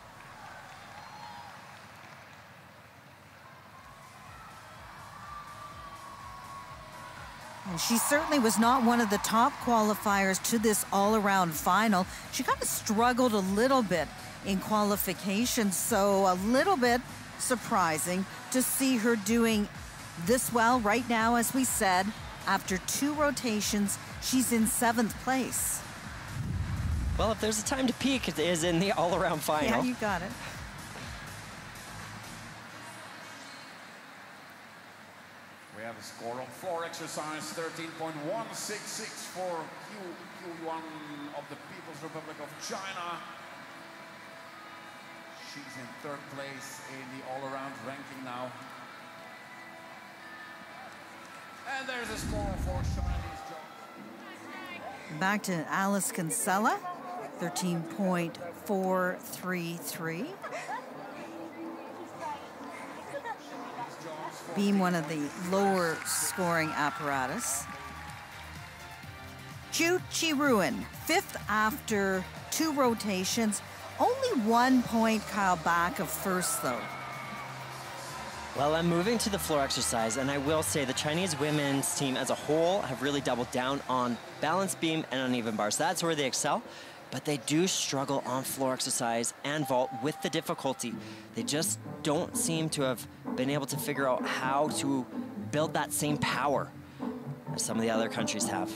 And she certainly was not one of the top qualifiers to this all-around final. She kind of struggled a little bit in qualification, so a little bit surprising to see her doing this well right now. As we said, after 2 rotations, she's in 7th place. Well, if there's a time to peak, it is in the all-around final. Yeah, you got it. We have a score on floor exercise, 13.166 for Q1 of the People's Republic of China. She's in 3rd place in the all-around ranking now. And there's a score for Chinese Jones. Back to Alice Kinsella, 13.433. Being one of the lower scoring apparatus. Chu Chi-Ruan, 5th after 2 rotations. Only 1 point, Kyle, back of 1st, though. Well, I'm moving to the floor exercise, and I will say the Chinese women's team as a whole have really doubled down on balance beam and uneven bars. That's where they excel, but they do struggle on floor exercise and vault with the difficulty. They just don't seem to have been able to figure out how to build that same power as some of the other countries have.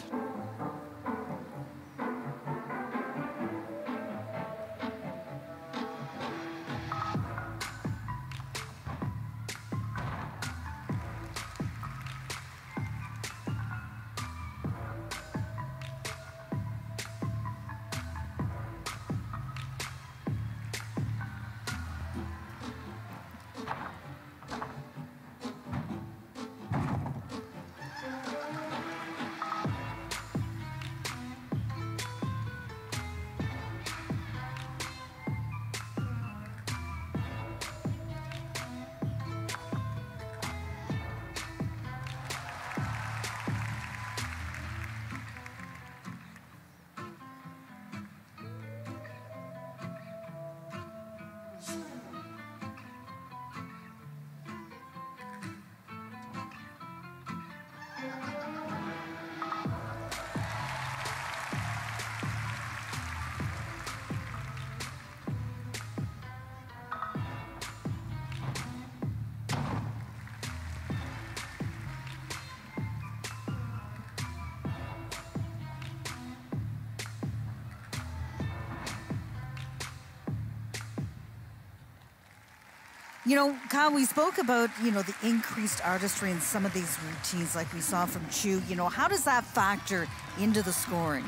You know, Kyle, we spoke about, the increased artistry in some of these routines like we saw from Chu. How does that factor into the scoring?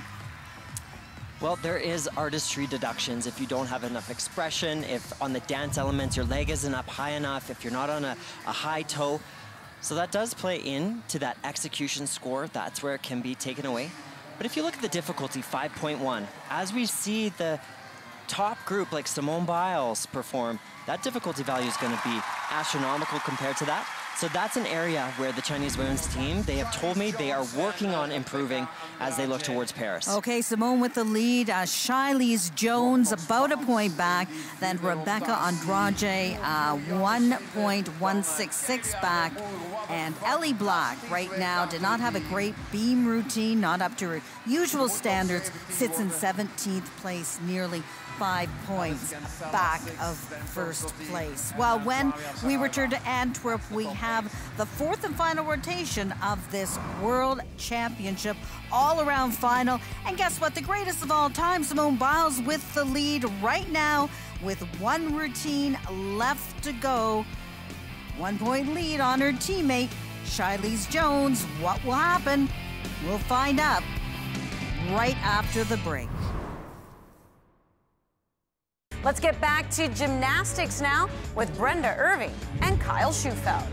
Well, there is artistry deductions if you don't have enough expression, if on the dance elements your leg isn't up high enough, if you're not on a high toe. So that does play into that execution score. That's where it can be taken away. But if you look at the difficulty, 5.1, as we see the top group like Simone Biles perform, that difficulty value is going to be astronomical compared to that. So that's an area where the Chinese women's team, they have told me they are working on improving as they look towards Paris. Okay, Simone with the lead. Shiley's Jones about a point back. Then Rebecca Andrade, 1.166 back. And Ellie Black right now did not have a great beam routine, not up to her usual standards, sits in 17th place, nearly 5 points back of 1st place. Well, when we return to Antwerp, we have the 4th and final rotation of this World Championship all-around final. And guess what? The greatest of all time, Simone Biles with the lead right now with 1 routine left to go. 1 point lead on her teammate, Shiley's Jones. What will happen? We'll find out right after the break. Let's get back to gymnastics now with Brenda Irving and Kyle Schufeld.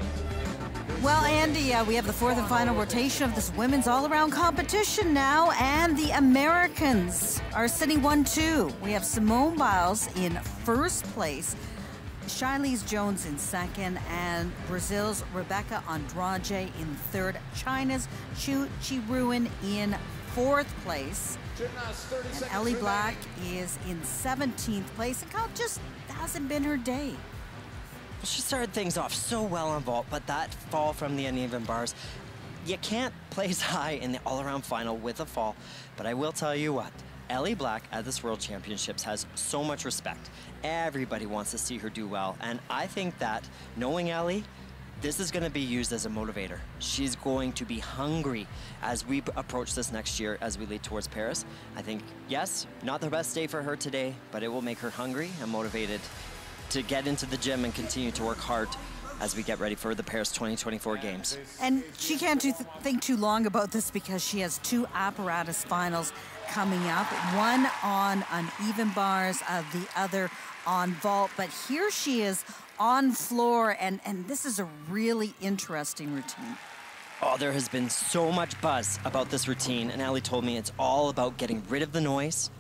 Well, Andy, we have the fourth and final rotation of this women's all-around competition now, and the Americans are sitting 1-2. We have Simone Biles in first place, Shilese Jones in second, and Brazil's Rebecca Andrade in third. China's Chu Chi-Ruin in fourth place. And Ellie Black is in 17th place. And Kyle, just hasn't been her day. Well, she started things off so well on vault, but that fall from the uneven bars, you can't place high in the all-around final with a fall. But I will tell you what, Ellie Black at this World Championships has so much respect. Everybody wants to see her do well, and I think that, knowing Ellie, this is going to be used as a motivator. She's going to be hungry as we approach this next year, as we lead towards Paris. I think, yes, not the best day for her today, but it will make her hungry and motivated to get into the gym and continue to work hard as we get ready for the Paris 2024 games. And she can't think too long about this because she has two apparatus finals coming up, one on uneven bars, the other on vault. But here she is on floor, and this is a really interesting routine. Oh, there has been so much buzz about this routine, and Ellie told me it's all about getting rid of the noise.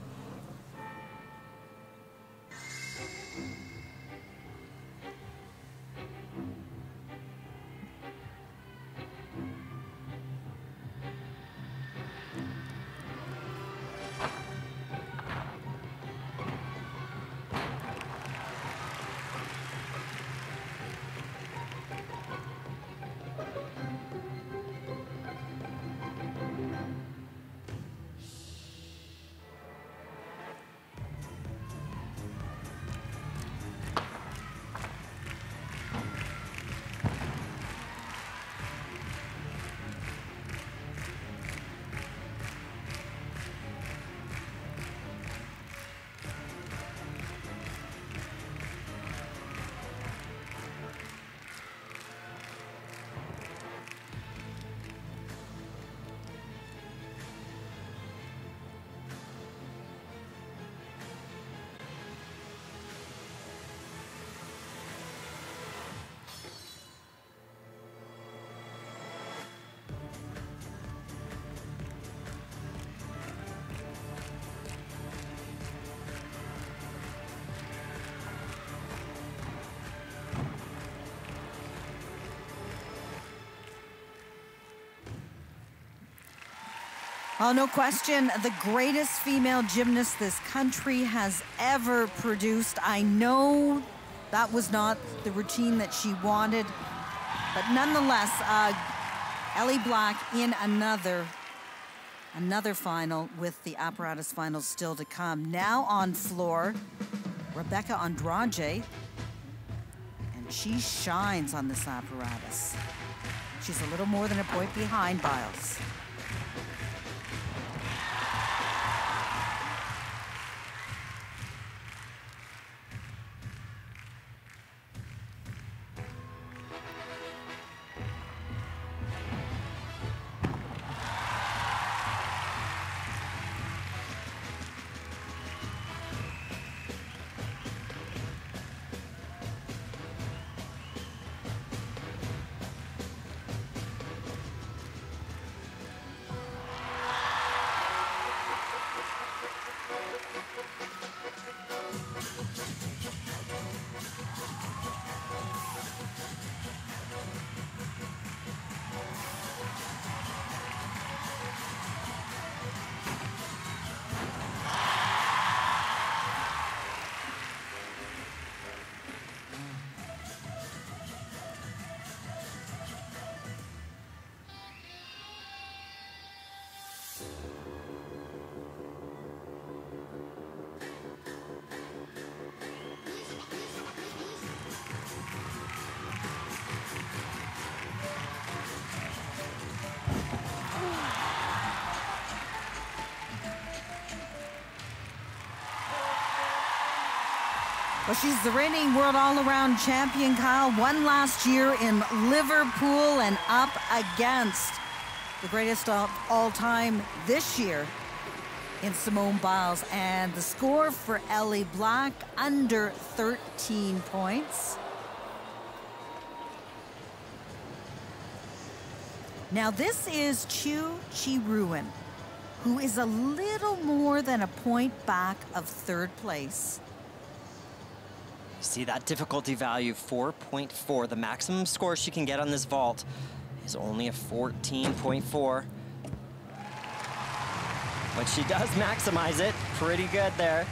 Oh, no question, the greatest female gymnast this country has ever produced. I know that was not the routine that she wanted, but nonetheless, Ellie Black in another final with the apparatus finals still to come. Now on floor, Rebecca Andrade, and she shines on this apparatus. She's a little more than a point behind Biles. Well, she's the reigning world all-around champion, Kyle. Won last year in Liverpool and up against the greatest of all time this year in Simone Biles. And the score for Ellie Black, under 13 points. Now this is Chu Chi-Ruin, who is a little more than a point back of third place. You see that difficulty value, 4.4. The maximum score she can get on this vault is only a 14.4. But she does maximize it. Pretty good there.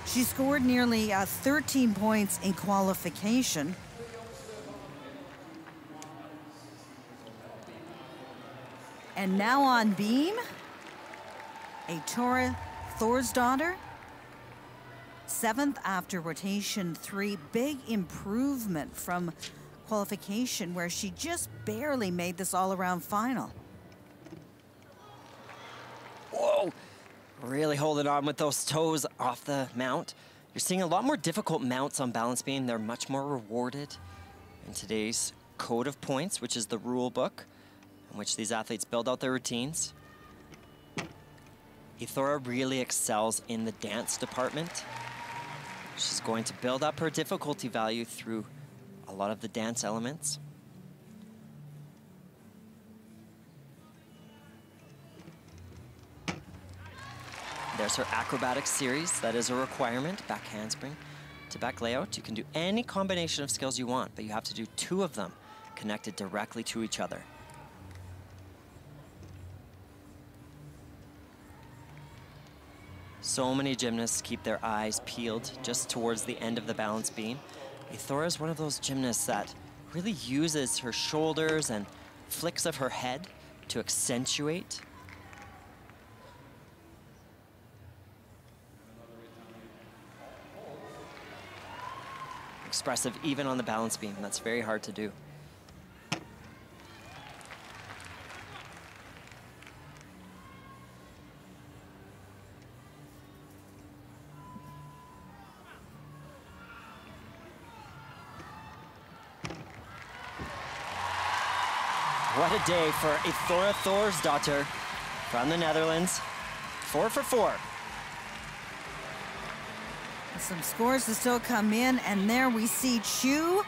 She scored nearly 13 points in qualification. And now on beam, Tora Thorsdottir, 7th after rotation 3. Big improvement from qualification, where she just barely made this all-around final. Whoa, really holding on with those toes off the mount. You're seeing a lot more difficult mounts on balance beam. They're much more rewarded in today's code of points, which is the rule book in which these athletes build out their routines. Ithora really excels in the dance department. She's going to build up her difficulty value through a lot of the dance elements. There's her acrobatic series. That is a requirement. Back handspring to back layout. You can do any combination of skills you want, but you have to do 2 of them connected directly to each other. So many gymnasts keep their eyes peeled just towards the end of the balance beam. Ithora is one of those gymnasts that really uses her shoulders and flicks of her head to accentuate. Expressive even on the balance beam. That's very hard to do. What a day for Ithora Thorsdottir from the Netherlands. 4 for 4. Some scores to still come in, and there we see Chu,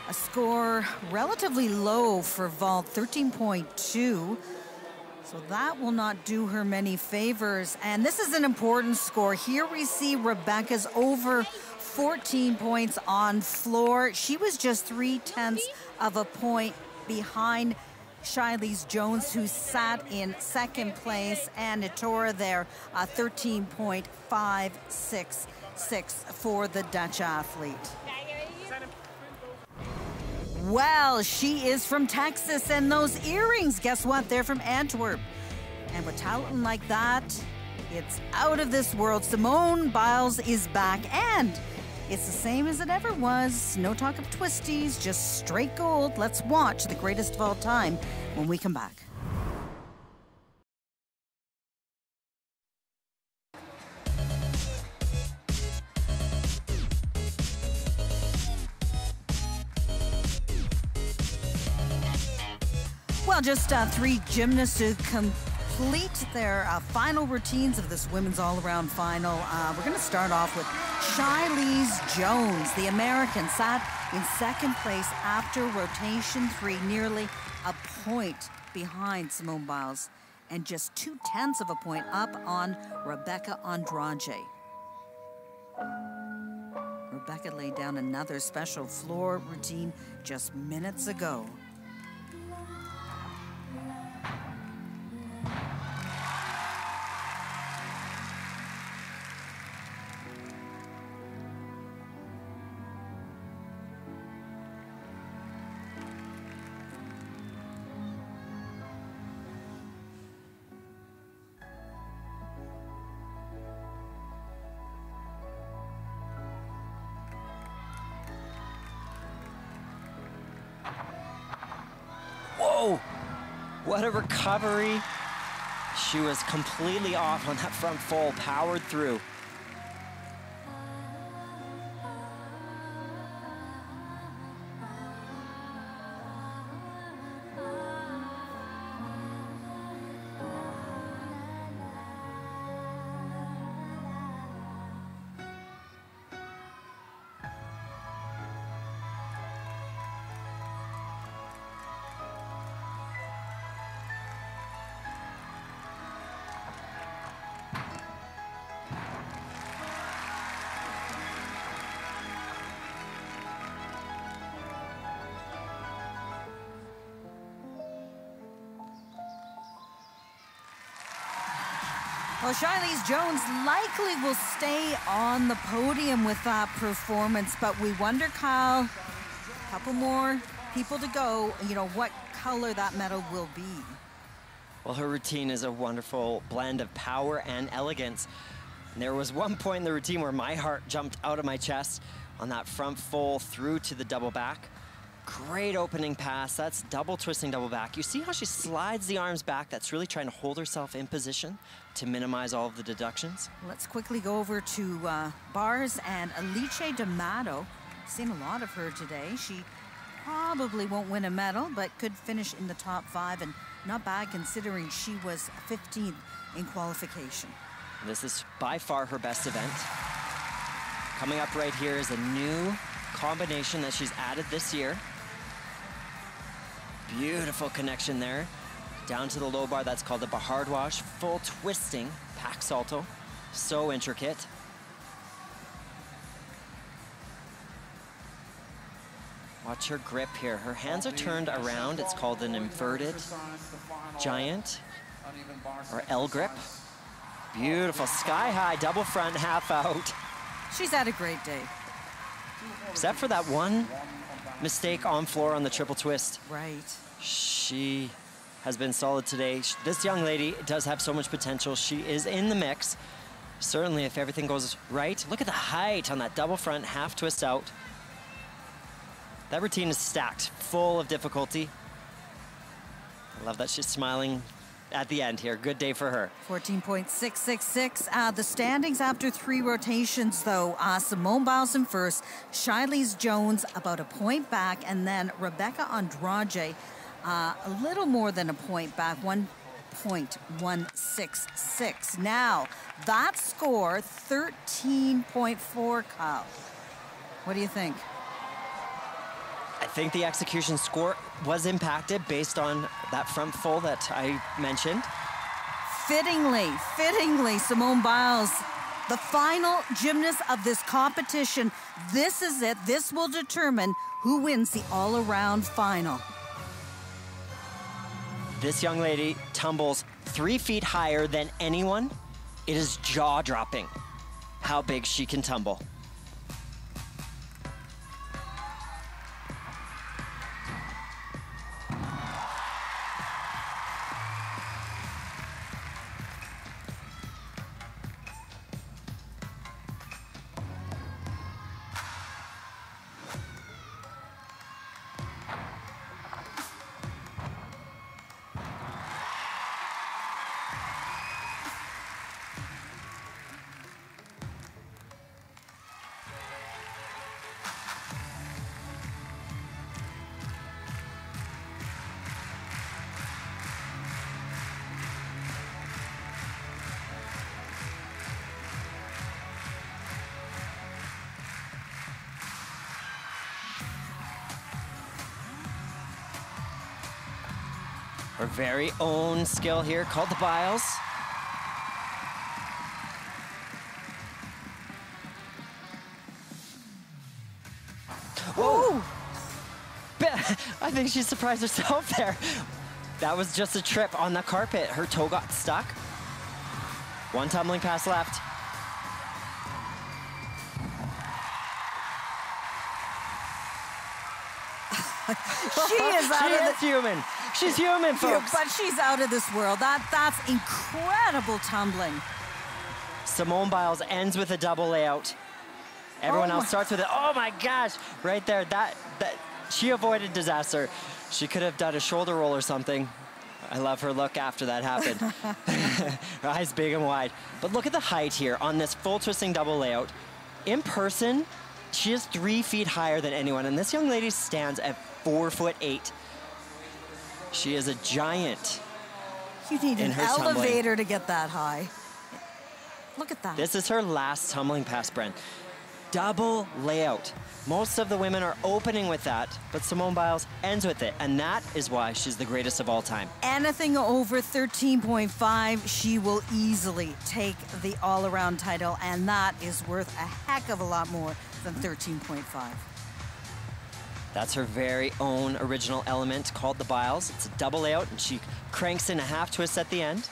a score relatively low for vault, 13.2. So that will not do her many favors. And this is an important score. Here we see Rebecca's over 14 points on floor. She was just 0.3 of a point behind Shiley's Jones, who sat in 2nd place, and Ithora there, 13.566 for the Dutch athlete. Well, she is from Texas, and those earrings, guess what? They're from Antwerp. And with talent like that, it's out of this world. Simone Biles is back, and it's the same as it ever was. No talk of twisties, just straight gold. Let's watch the greatest of all time when we come back. Well, just 3 gymnasts to complete their final routines of this women's all-around final. We're going to start off with Shiley's Jones. The American sat in 2nd place after rotation 3, nearly a point behind Simone Biles, and just 0.2 of a point up on Rebecca Andrade. Rebecca laid down another special floor routine just minutes ago. Whoa, what a recovery. She was completely off on that front full, powered through. Well, Charlize Jones likely will stay on the podium with that performance, but we wonder, Kyle, a couple more people to go, you know, what color that medal will be. Well, her routine is a wonderful blend of power and elegance. And there was one point in the routine where my heart jumped out of my chest on that front full through to the double back. Great opening pass. That's double twisting double back. You see how she slides the arms back? That's really trying to hold herself in position to minimize all of the deductions. Let's quickly go over to bars and Alice D'Amato. Seen a lot of her today. She probably won't win a medal, but could finish in the top 5, and not bad considering she was 15th in qualification. This is by far her best event. Coming up right here is a new combination that she's added this year. Beautiful connection there. Down to the low bar, that's called the Bahardwaj. Full twisting pack salto. So intricate. Watch her grip here. Her hands are turned around. It's called an inverted giant or L grip. Beautiful, sky high, double front, half out. She's had a great day. Except for that one mistake on floor on the triple twist. Right. She has been solid today. This young lady does have so much potential. She is in the mix. Certainly, if everything goes right. Look at the height on that double front, half twist out. That routine is stacked, full of difficulty. I love that she's smiling at the end here. Good day for her. 14.666. The standings after 3 rotations, though. Simone Biles in first, Charlize Jones about a point back, and then Rebecca Andrade a little more than a point back, 1.166. Now, that score, 13.4, Kyle. What do you think? I think the execution score was impacted based on that front full that I mentioned. Fittingly, Simone Biles, the final gymnast of this competition. This is it. This will determine who wins the all-around final. This young lady tumbles 3 feet higher than anyone. It is jaw-dropping how big she can tumble. Her very own skill here, called the Biles. Whoa! I think she surprised herself there. That was just a trip on the carpet. Her toe got stuck. One tumbling pass left. She is out of the human. She's human, folks. But she's out of this world. That's incredible tumbling. Simone Biles ends with a double layout. Everyone else starts with it. Oh my gosh, right there. That she avoided disaster. She could have done a shoulder roll or something. I love her look after that happened. Her eyes big and wide. But look at the height here on this full twisting double layout. In person, she is 3 feet higher than anyone, and this young lady stands at 4'8". She is a giant. You need an elevator tumbling to get that high. Look at that. This is her last tumbling pass, Brent. Double layout. Most of the women are opening with that, but Simone Biles ends with it, and that is why she's the greatest of all time. Anything over 13.5, she will easily take the all-around title, and that is worth a heck of a lot more than 13.5. That's her very own original element called the Biles. It's a double layout, and she cranks in a half twist at the end.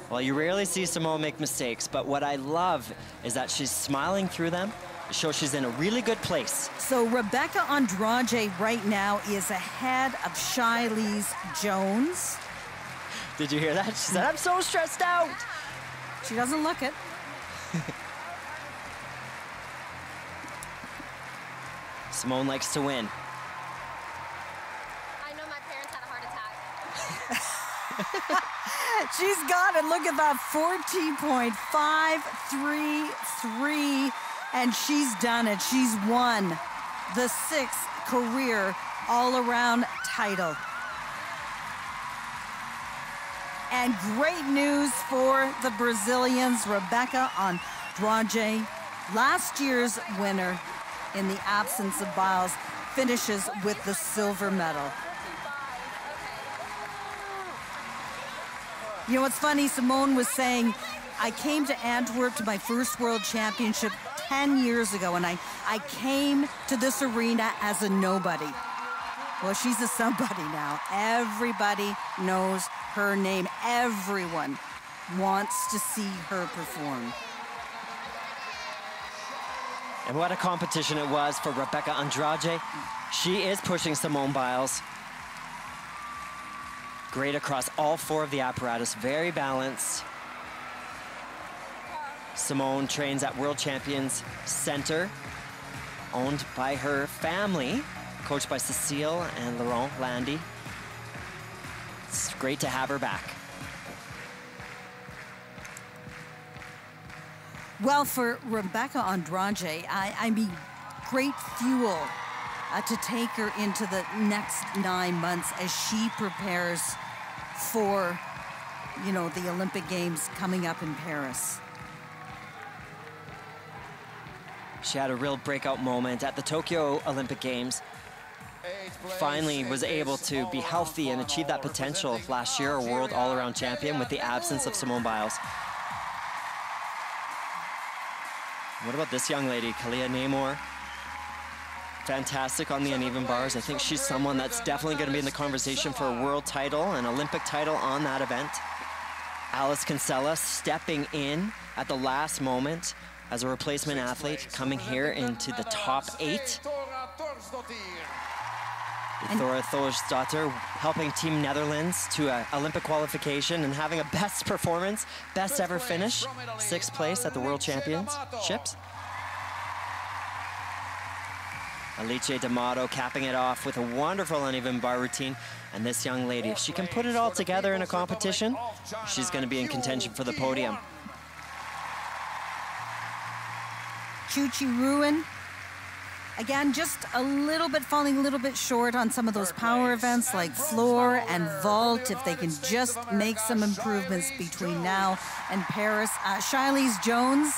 Well, you rarely see Simone make mistakes, but what I love is that she's smiling through them. It shows she's in a really good place. So Rebecca Andrade right now is ahead of Shiley's Jones. Did you hear that? She said, I'm so stressed out. She doesn't look it. Simone likes to win. I know my parents had a heart attack. She's got it. Look at that, 14.533, and she's done it. She's won the 6th career all-around title. And great news for the Brazilians. Rebecca Andrade, last year's winner in the absence of Biles, finishes with the silver medal. You know what's funny? Simone was saying, I came to Antwerp to my first World Championship 10 years ago, and I came to this arena as a nobody. Well, she's a somebody now. Everybody knows her name. Everyone wants to see her perform. And what a competition it was for Rebecca Andrade. She is pushing Simone Biles. Great across all 4 of the apparatus, very balanced. Simone trains at World Champions Center, owned by her family, coached by Cecile and Laurent Landy. It's great to have her back. Well, for Rebecca Andrade, I mean, great fuel to take her into the next 9 months as she prepares for, you know, the Olympic Games coming up in Paris. She had a real breakout moment at the Tokyo Olympic Games. Finally was able to be healthy and achieve that potential last year, a world all-around champion with the absence of Simone Biles. What about this young lady, Kalia Namor? Fantastic on the uneven bars. I think she's someone that's definitely going to be in the conversation for a world title, an Olympic title on that event. Alice Kinsella stepping in at the last moment as a replacement athlete, coming here into the top 8. Thora Thorsdottir helping Team Netherlands to an Olympic qualification and having a best performance, best ever finish, 6th place at the World Championships. Alice D'Amato capping it off with a wonderful uneven bar routine. And this young lady, if she can put it all together in a competition, she's going to be in contention for the podium. Chuchi Ruin, again, just a little bit falling a little bit short on some of those power events like floor and vault. If they can just make some improvements between now and Paris. Shiley's Jones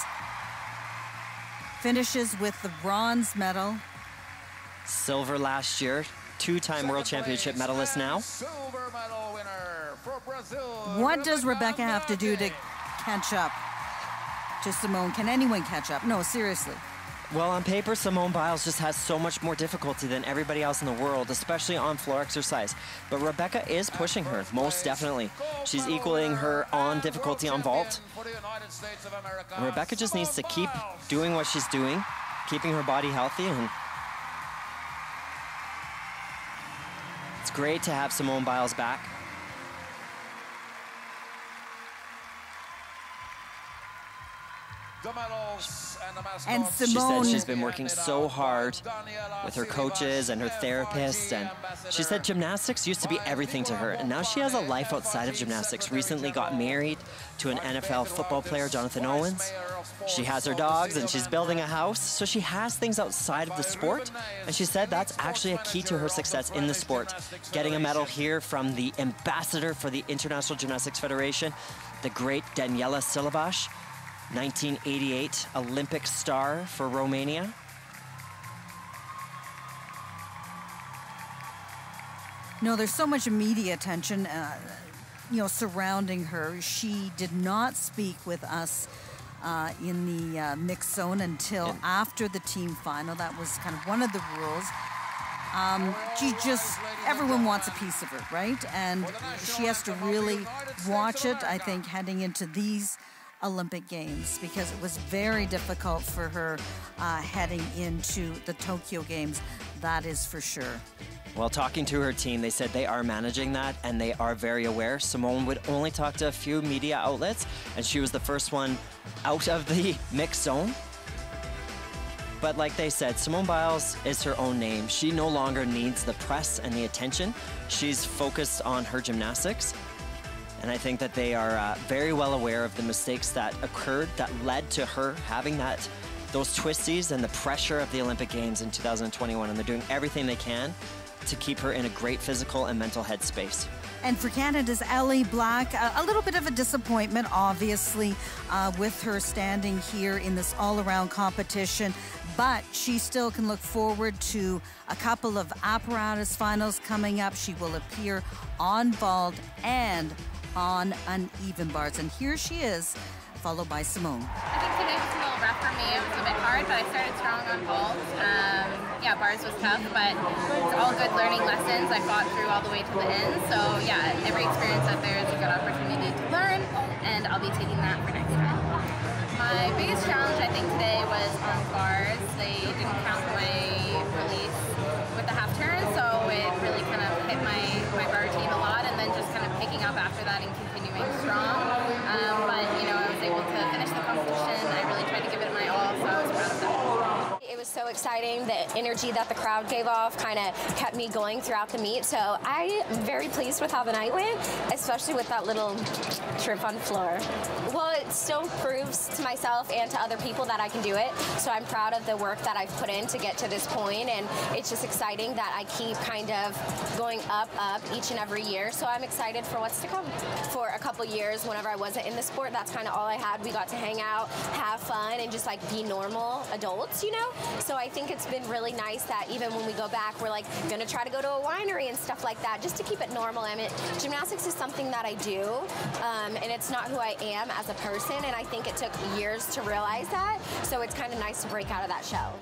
finishes with the bronze medal. Silver last year, 2-time World Championship medalist now. What does Rebecca have to do to catch up to Simone? Can anyone catch up? No, seriously. Well, on paper, Simone Biles just has so much more difficulty than everybody else in the world, especially on floor exercise. But Rebecca is pushing her, most definitely. She's equaling her on difficulty on vault. And Rebecca just needs to keep doing what she's doing, keeping her body healthy, and it's great to have Simone Biles back. And Simone, she said she's been working so hard with her coaches and her therapists, and she said gymnastics used to be everything to her, and now she has a life outside of gymnastics. Recently got married to an NFL football player, Jonathan Owens. She has her dogs and she's building a house, so she has things outside of the sport, and she said that's actually a key to her success in the sport. Getting a medal here from the ambassador for the International Gymnastics Federation, the great Daniela Silabash, 1988 Olympic star for Romania. No, there's so much media attention, you know, surrounding her. She did not speak with us in the mixed zone until after the team final. That was kind of one of the rules. She just everyone wants a piece of her, right? And she has to really watch it, I think, heading into these Olympic Games, because it was very difficult for her heading into the Tokyo Games, that is for sure. Well, talking to her team, they said they are managing that and they are very aware. Simone would only talk to a few media outlets, and she was the first one out of the mixed zone. But like they said, Simone Biles is her own name. She no longer needs the press and the attention. She's focused on her gymnastics. And I think that they are very well aware of the mistakes that occurred that led to her having those twisties and the pressure of the Olympic Games in 2021. And they're doing everything they can to keep her in a great physical and mental headspace. And for Canada's Ellie Black, a little bit of a disappointment, obviously, with her standing here in this all-around competition. But she still can look forward to a couple of apparatus finals coming up. She will appear on vault and on uneven bars. And here she is, followed by Simone. I think today was a little rough for me. It was a bit hard, but I started strong on vault. Yeah, bars was tough, but it's all good learning lessons. I fought through all the way to the end. So yeah, every experience out there is a good opportunity to learn, and I'll be taking that for next time. My biggest challenge, I think, today was on bars. They didn't count my release with the half turn, so it really kind of hit my bar routine a lot, and then just kind of picking up after that and continuing strong. But, you know, I was able to finish the competition. I really tried to give it my all, so I was proud of that. It was so exciting. The energy that the crowd gave off kind of kept me going throughout the meet. So I am very pleased with how the night went, especially with that little trip on the floor. Well, it still proves to myself and to other people that I can do it. So I'm proud of the work that I've put in to get to this point, and it's just exciting that I keep kind of going up each and every year. So I'm excited for what's to come. For a couple years, whenever I wasn't in the sport, that's kind of all I had. We got to hang out, have fun, and just like be normal adults, you know? So I think it's been really nice that even when we go back, we're like gonna try to go to a winery and stuff like that, just to keep it normal. I mean, gymnastics is something that I do, and it's not who I am as a person, and I think it took years to realize that. So it's kind of nice to break out of that shell.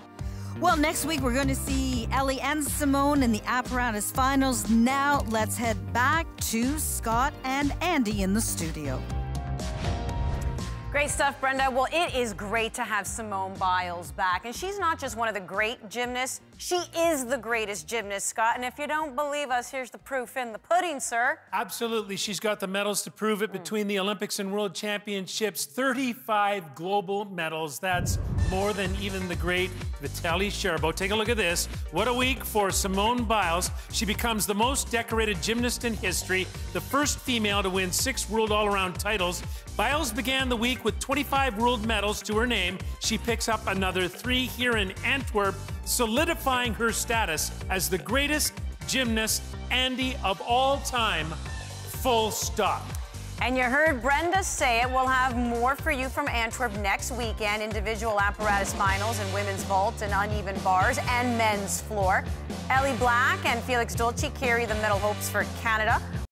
Well, next week we're going to see Ellie and Simone in the apparatus finals. Now let's head back to Scott and Andy in the studio. Great stuff, Brenda. Well, it is great to have Simone Biles back. And she's not just one of the great gymnasts, she is the greatest gymnast, Scott. And if you don't believe us, here's the proof in the pudding, sir. Absolutely. She's got the medals to prove it between the Olympics and World Championships. 35 global medals. That's more than even the great Vitaly Sharbo. Take a look at this. What a week for Simone Biles. She becomes the most decorated gymnast in history, the first female to win 6 world all-around titles. Biles began the week with 25 world medals to her name. She picks up another 3 here in Antwerp, solidifying her status as the greatest gymnast, Andy, of all time. Full stop. And you heard Brenda say it. We'll have more for you from Antwerp next weekend. Individual apparatus finals in women's vault and uneven bars and men's floor. Ellie Black and Felix Dolce carry the medal hopes for Canada.